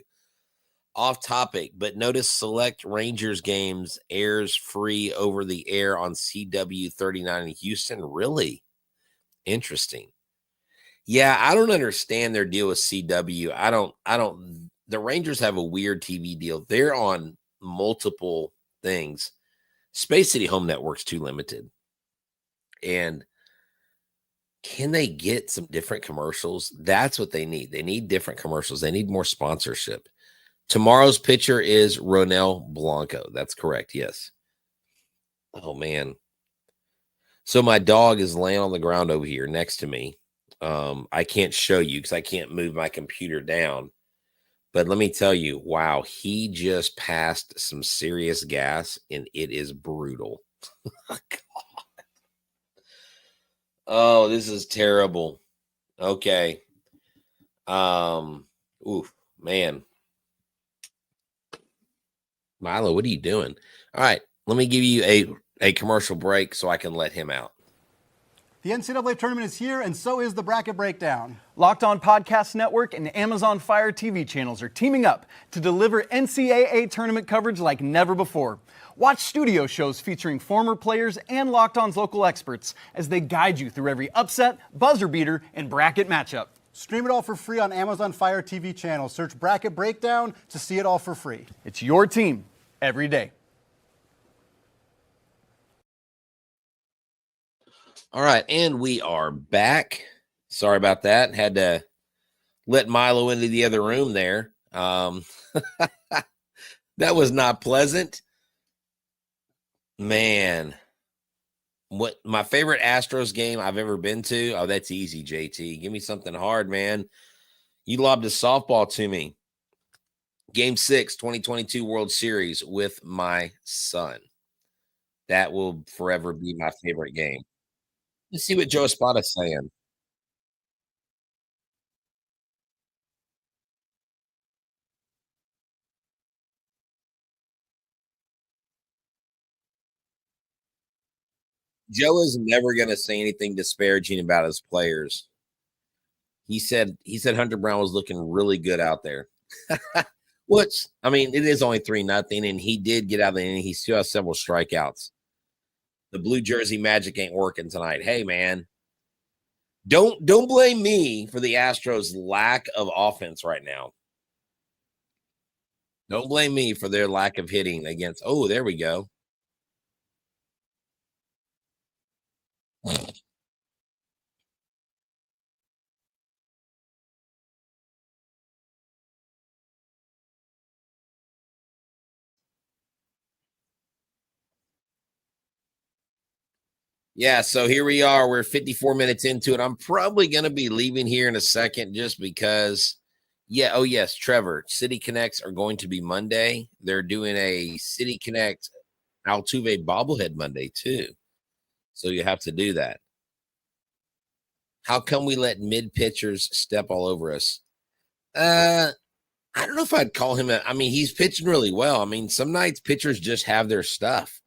Off topic, but notice select Rangers games airs free over the air on CW 39 in Houston. Really interesting. Yeah, I don't understand their deal with CW. I don't. The Rangers have a weird TV deal. They're on multiple things. Space City Home Network's too limited. And can they get some different commercials? That's what they need. They need different commercials. They need more sponsorship. Tomorrow's pitcher is Ronel Blanco. That's correct. Yes. Oh, man. So my dog is laying on the ground over here next to me. I can't show you because I can't move my computer down. But let me tell you, wow, he just passed some serious gas, and it is brutal. Oh, this is terrible. Okay. Oof, man. Milo, what are you doing? All right, let me give you a commercial break so I can let him out. The NCAA tournament is here, and so is the Bracket Breakdown. Locked On Podcast Network and Amazon Fire TV channels are teaming up to deliver NCAA tournament coverage like never before. Watch studio shows featuring former players and Locked On's local experts as they guide you through every upset, buzzer beater, and bracket matchup. Stream it all for free on Amazon Fire TV channel. Search Bracket Breakdown to see it all for free. It's your team every day. All right, and we are back. Sorry about that. Had to let Milo into the other room there. That was not pleasant. Man, what my favorite Astros game I've ever been to? Oh, that's easy, JT. Give me something hard, man. You lobbed a softball to me. Game 6, 2022 World Series with my son. That will forever be my favorite game. Let's see what Joe Espada's saying. Joe is never going to say anything disparaging about his players. He said Hunter Brown was looking really good out there. Which, I mean, it is only 3-0, and he did get out of the inning. He still has several strikeouts. The blue jersey magic ain't working tonight. Hey, man. Don't blame me for the Astros' lack of offense right now. Don't blame me for their lack of hitting against. Oh, there we go. Yeah, so here we are. We're 54 minutes into it. I'm probably going to be leaving here in a second just because, yeah, oh, yes, Trevor, City Connects are going to be Monday. They're doing a City Connect Altuve bobblehead Monday, too. So you have to do that. How come we let mid-pitchers step all over us? I I don't know if I'd call him I mean, he's pitching really well. I mean, some nights pitchers just have their stuff.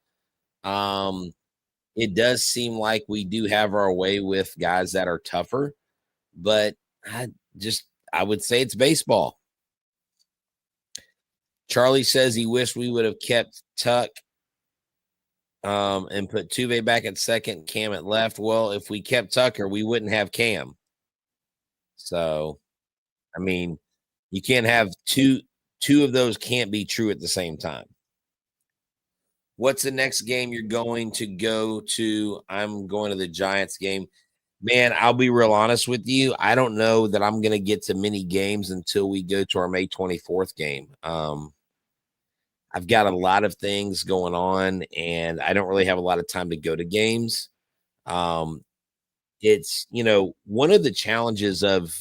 It does seem like we do have our way with guys that are tougher, but I would say it's baseball. Charlie says he wished we would have kept Tuck and put Tuve back at second, Cam at left. Well, if we kept Tucker, we wouldn't have Cam. So, I mean, you can't have two of those can't be true at the same time. What's the next game you're going to go to? I'm going to the Giants game. Man, I'll be real honest with you. I don't know that I'm going to get to many games until we go to our May 24th game. I've got a lot of things going on, and I don't really have a lot of time to go to games. It's, one of the challenges of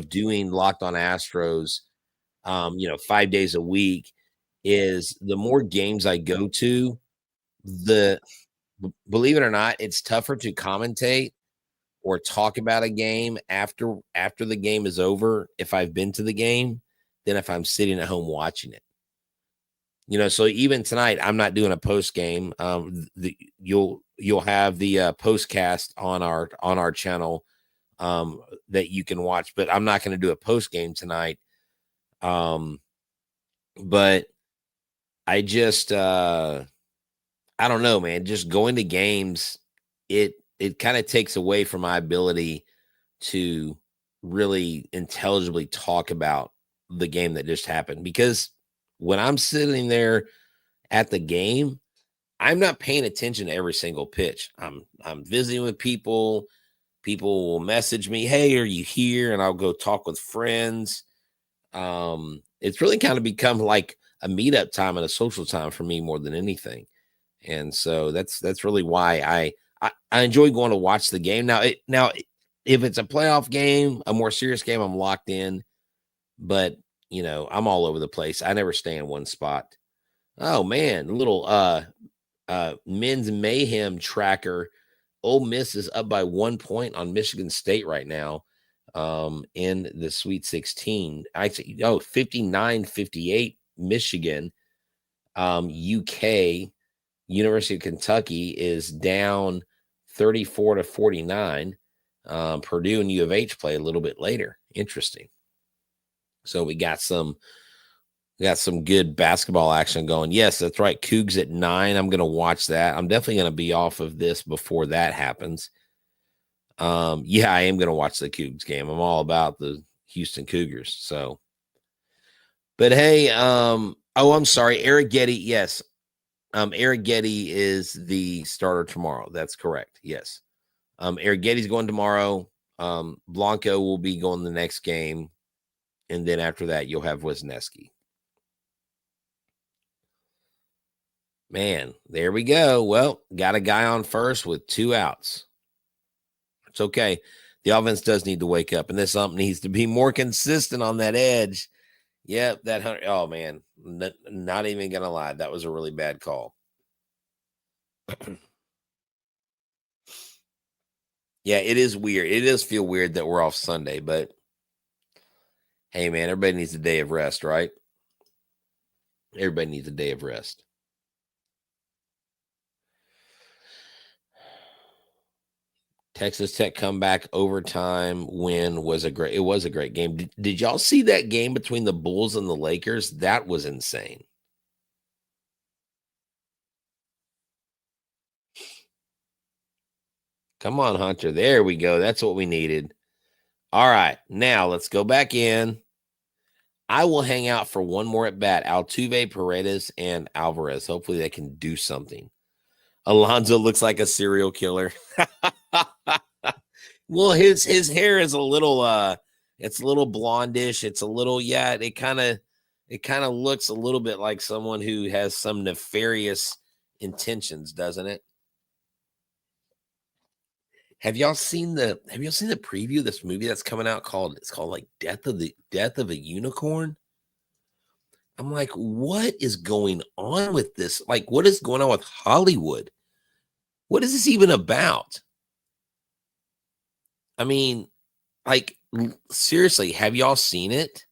doing Locked On Astros, 5 days a week is the more games I go to, believe it or not, it's tougher to commentate or talk about a game after the game is over if I've been to the game than if I'm sitting at home watching it. So even tonight, I'm not doing a post game. You'll have the postcast on our channel that you can watch, but I'm not going to do a post game tonight. But I just I don't know, man. Just going to games, it kind of takes away from my ability to really intelligibly talk about the game that just happened, because when I'm sitting there at the game, I'm not paying attention to every single pitch. I'm visiting with people. People will message me, "Hey, are you here?" And I'll go talk with friends. It's really kind of become like a meetup time and a social time for me more than anything. And so that's really why I enjoy going to watch the game. Now, if it's a playoff game, a more serious game, I'm locked in. But I'm all over the place. I never stay in one spot. Oh man, a little men's mayhem tracker. Ole Miss is up by 1 point on Michigan State right now in the Sweet 16. I say 59-58 Michigan. UK University of Kentucky is down 34-49. Purdue and U of H play a little bit later. Interesting. So we got some good basketball action going. Yes, that's right. Cougs at 9. I'm going to watch that. I'm definitely going to be off of this before that happens. Yeah, I am going to watch the Cougs game. I'm all about the Houston Cougars. So, but hey, I'm sorry. Eric Getty. Yes. Eric Getty is the starter tomorrow. That's correct. Yes. Eric Getty's going tomorrow. Blanco will be going the next game. And then after that, you'll have Wisniewski. Man, there we go. Well, got a guy on first with 2 outs. It's okay. The offense does need to wake up, and this ump needs to be more consistent on that edge. Yep, that 100. Oh, man, not even going to lie. That was a really bad call. Yeah, it is weird. It does feel weird that we're off Sunday, but hey, man, everybody needs a day of rest, right? Everybody needs a day of rest. Texas Tech comeback overtime win was a great game. Did y'all see that game between the Bulls and the Lakers? That was insane. Come on, Hunter. There we go. That's what we needed. All right. Now let's go back in. I will hang out for one more at bat. Altuve, Paredes, and Alvarez. Hopefully they can do something. Alonso looks like a serial killer. Well, his hair is a little it's a little blondish. It's a little, it kind of looks a little bit like someone who has some nefarious intentions, doesn't it? Have y'all seen the preview of this movie that's coming out called like Death of a Unicorn? I'm like, what is going on with this? Like, what is going on with Hollywood? What is this even about? I mean, like, seriously, have y'all seen it?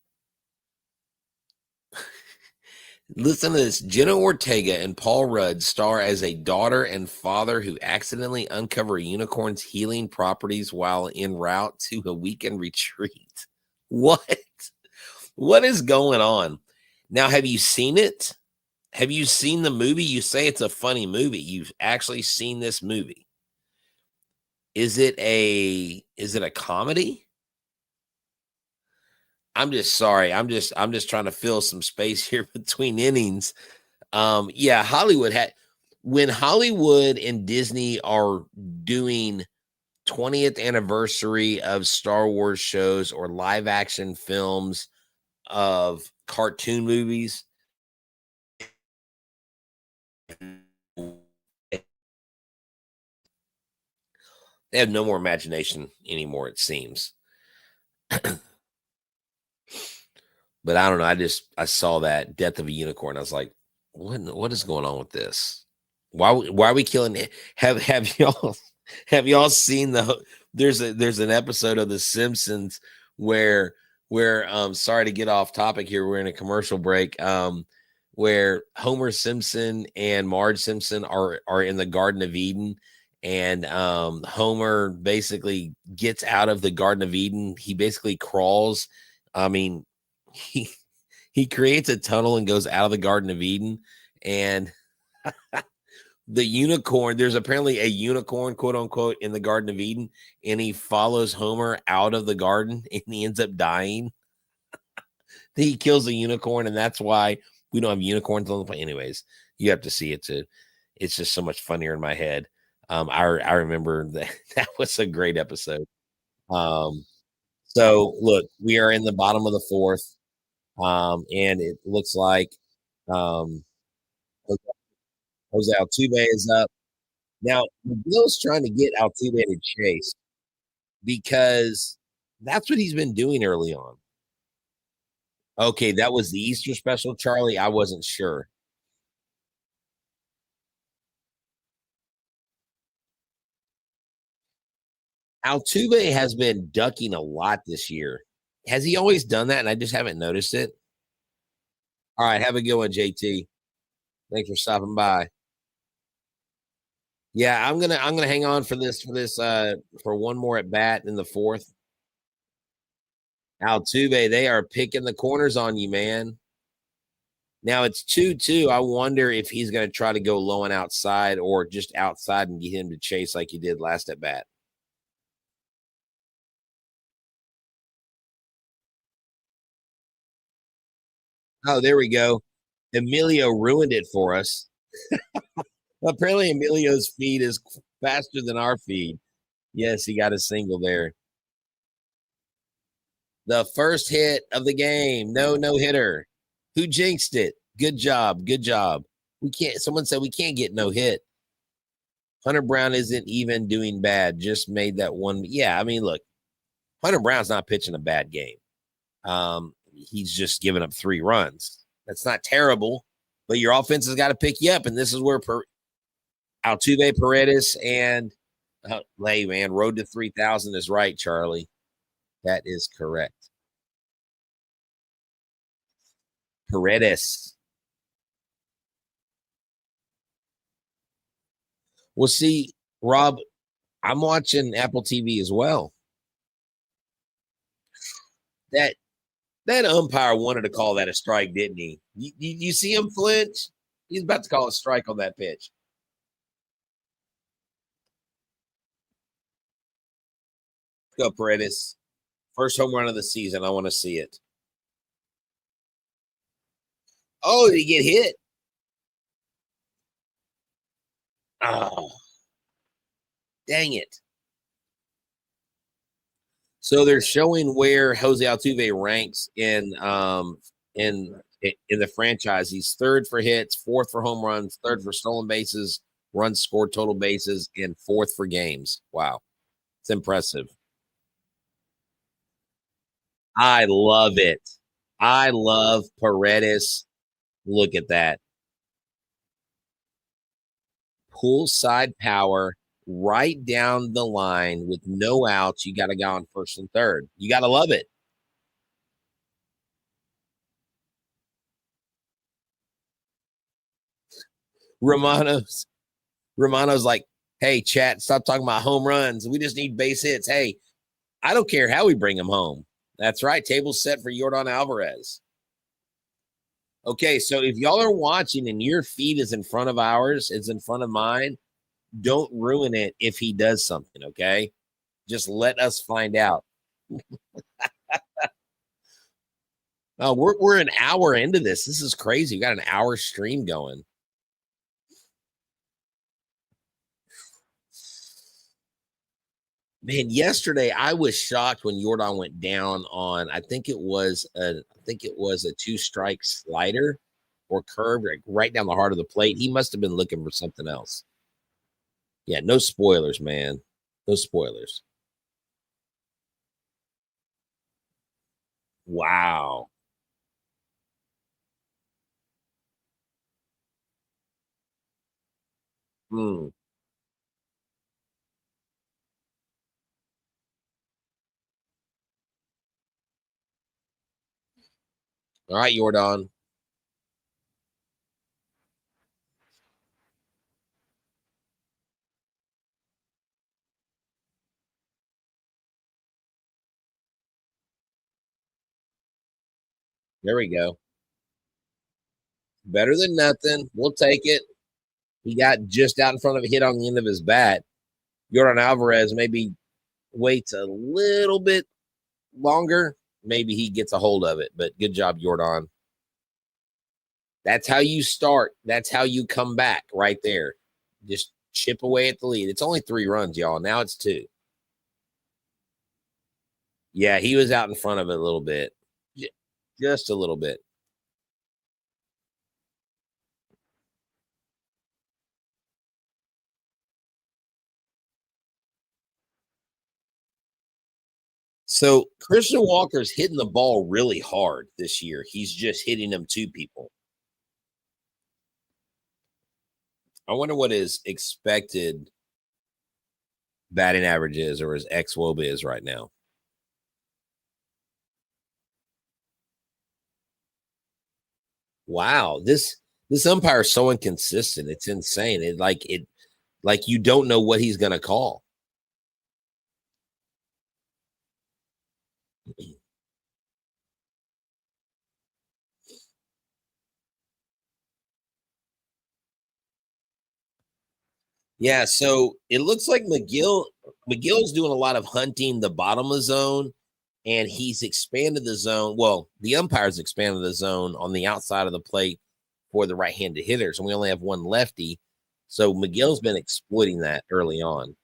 Listen to this. Jenna Ortega and Paul Rudd star as a daughter and father who accidentally uncover a unicorn's healing properties while en route to a weekend retreat. What? What is going on? Now, have you seen it? Have you seen the movie? You say it's a funny movie. You've actually seen this movie. Is it a comedy? I'm just sorry. I'm just trying to fill some space here between innings. Yeah, when Hollywood and Disney are doing 20th anniversary of Star Wars shows or live action films of cartoon movies, they have no more imagination anymore, it seems. But I don't know. I saw that Death of a Unicorn. I was like, what is going on with this? Why are we killing it? Have y'all seen there's an episode of The Simpsons where sorry to get off topic here. We're in a commercial break. Where Homer Simpson and Marge Simpson are in the Garden of Eden, and Homer basically gets out of the Garden of Eden. He basically crawls. I mean, he creates a tunnel and goes out of the Garden of Eden, and the unicorn, there's apparently a unicorn, quote unquote, in the Garden of Eden, and he follows Homer out of the garden and he ends up dying. He kills the unicorn, and that's why we don't have unicorns on the plane. Anyways, you have to see it too. It's just so much funnier in my head. I remember that was a great episode. So look, we are in the bottom of the fourth. And it looks like Jose Altuve is up. Now, Bill's trying to get Altuve to chase because that's what he's been doing early on. Okay, that was the Easter special, Charlie. I wasn't sure. Altuve has been ducking a lot this year. Has he always done that and I just haven't noticed it? All right, have a good one, JT. Thanks for stopping by. Yeah, I'm gonna hang on for one more at bat in the fourth. Altuve, they are picking the corners on you, man. Now it's 2-2. I wonder if he's gonna try to go low and outside or just outside and get him to chase like he did last at bat. Oh, there we go. Emilio ruined it for us. Apparently, Emilio's feed is faster than our feed. Yes, he got a single there. The first hit of the game. No hitter. Who jinxed it? Good job. Good job. Someone said we can't get no hit. Hunter Brown isn't even doing bad. Just made that one. Yeah, I mean, look, Hunter Brown's not pitching a bad game. He's just giving up 3 runs. That's not terrible, but your offense has got to pick you up. And this is where Altuve, Paredes, and road to 3,000 is right, Charlie. That is correct. Paredes. Well, see, Rob, I'm watching Apple TV as well. That umpire wanted to call that a strike, didn't he? You see him flinch? He's about to call a strike on that pitch. Go, Paredes. First home run of the season. I want to see it. Oh, did he get hit? Oh, dang it. So they're showing where Jose Altuve ranks in the franchise. He's 3rd for hits, 4th for home runs, 3rd for stolen bases, runs scored, total bases, and 4th for games. Wow. It's impressive. I love it. I love Paredes. Look at that. Pull side power right down the line with no outs. You got to go on 1st and 3rd. You got to love it. Romano's like, hey, chat, stop talking about home runs. We just need base hits. Hey, I don't care how we bring him home. That's right. Table's set for Yordan Alvarez. Okay, so if y'all are watching and your feed is in front of ours, it's in front of mine, don't ruin it if he does something, okay? Just let us find out. Oh, we're an hour into this. This is crazy. We got an hour stream going. Man, yesterday I was shocked when Yordan went down on I think it was a 2-strike slider or curve right down the heart of the plate. He must have been looking for something else. Yeah, no spoilers, man. No spoilers. Wow. Hmm. All right, Yordan. There we go. Better than nothing. We'll take it. He got just out in front of a hit on the end of his bat. Yordan Alvarez maybe waits a little bit longer. Maybe he gets a hold of it, but good job, Yordan. That's how you start. That's how you come back right there. Just chip away at the lead. It's only 3 runs, y'all. Now it's 2. Yeah, he was out in front of it a little bit. Just a little bit. So Christian Walker's hitting the ball really hard this year. He's just hitting them to people. I wonder what his expected batting average is or his xWOBA is right now. Wow, this umpire is so inconsistent. It's insane. Like you don't know what he's gonna call. Yeah, so it looks like McGill's doing a lot of hunting the bottom of the zone, and he's expanded the zone. Well, the umpire's expanded the zone on the outside of the plate for the right-handed hitters, and we only have one lefty. So McGill's been exploiting that early on.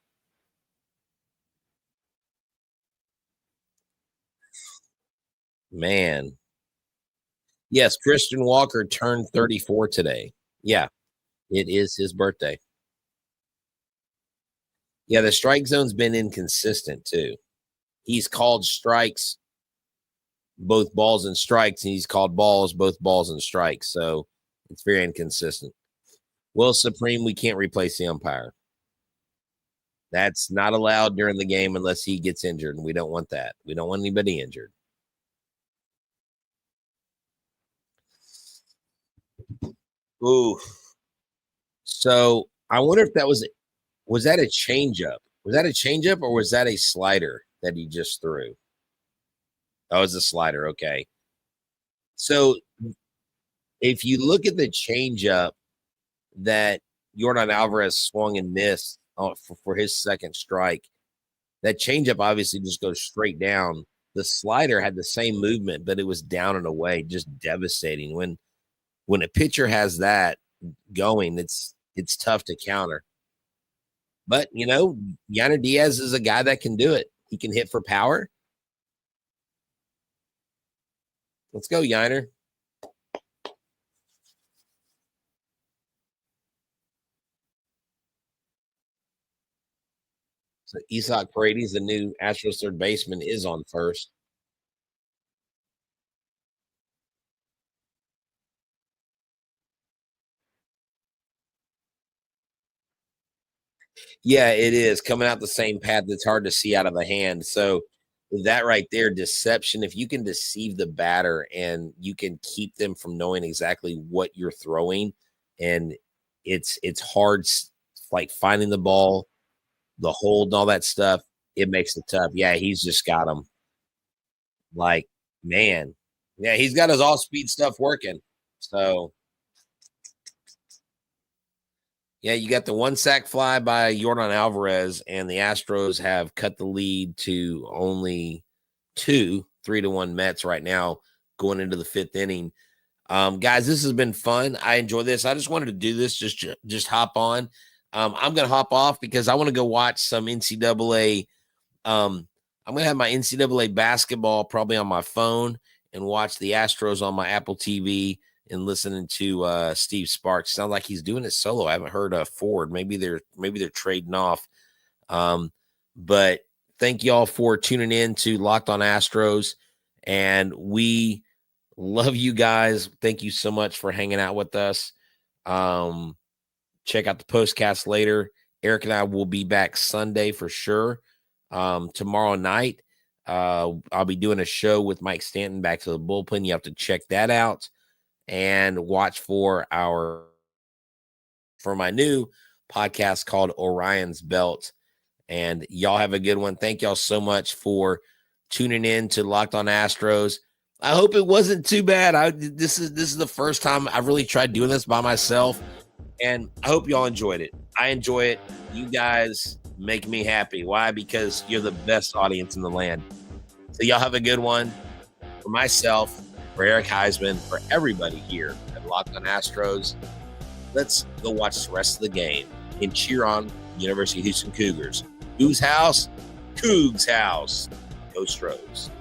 Man. Yes, Christian Walker turned 34 today. Yeah, it is his birthday. Yeah, the strike zone's been inconsistent too. He's called strikes, both balls and strikes, and he's called balls, both balls and strikes. So it's very inconsistent. Will Supreme, we can't replace the umpire. That's not allowed during the game unless he gets injured, and we don't want that. We don't want anybody injured. Ooh. So I wonder if that was that a changeup? Was that a changeup or was that a slider that he just threw? That was a slider. Okay. So if you look at the changeup that Yordan Alvarez swung and missed for his second strike, that changeup obviously just goes straight down. The slider had the same movement, but it was down and away, just devastating. When a pitcher has that going, it's tough to counter. But, Yainer Diaz is a guy that can do it. He can hit for power. Let's go, Yainer. So Isaac Paredes, the new Astros third baseman, is on first. Yeah, it is coming out the same path. It's hard to see out of the hand. So that right there, deception. If you can deceive the batter and you can keep them from knowing exactly what you're throwing, and it's hard, like finding the ball, the hold and all that stuff. It makes it tough. Yeah, he's just got him. Like, man. Yeah, he's got his all-speed stuff working. So, yeah, you got the 1 sack fly by Yordan Alvarez, and the Astros have cut the lead to only 3-1 Mets right now going into the 5th inning. Guys, this has been fun. I enjoy this. I just wanted to do this, just hop on. I'm going to hop off because I want to go watch some NCAA. I'm going to have my NCAA basketball probably on my phone and watch the Astros on my Apple TV and listening to Steve Sparks. Sounds like he's doing it solo. I haven't heard Ford. Maybe they're trading off. But thank y'all for tuning in to Locked On Astros, and we love you guys. Thank you so much for hanging out with us. Check out the postcast later. Eric and I will be back Sunday for sure. Tomorrow night, I'll be doing a show with Mike Stanton, Back to the Bullpen. You have to check that out and watch for my new podcast called Orion's Belt. And y'all have a good one. Thank y'all so much for tuning in to Locked On Astros. I hope it wasn't too bad. This is the first time I've really tried doing this by myself, and I hope y'all enjoyed it. I enjoy it. You guys make me happy. Why? Because you're the best audience in the land. So y'all have a good one. For myself, for Eric Huysman, for everybody here at Locked On Astros, let's go watch the rest of the game and cheer on University of Houston Cougars. Whose house? Cougs' house. Go Stros.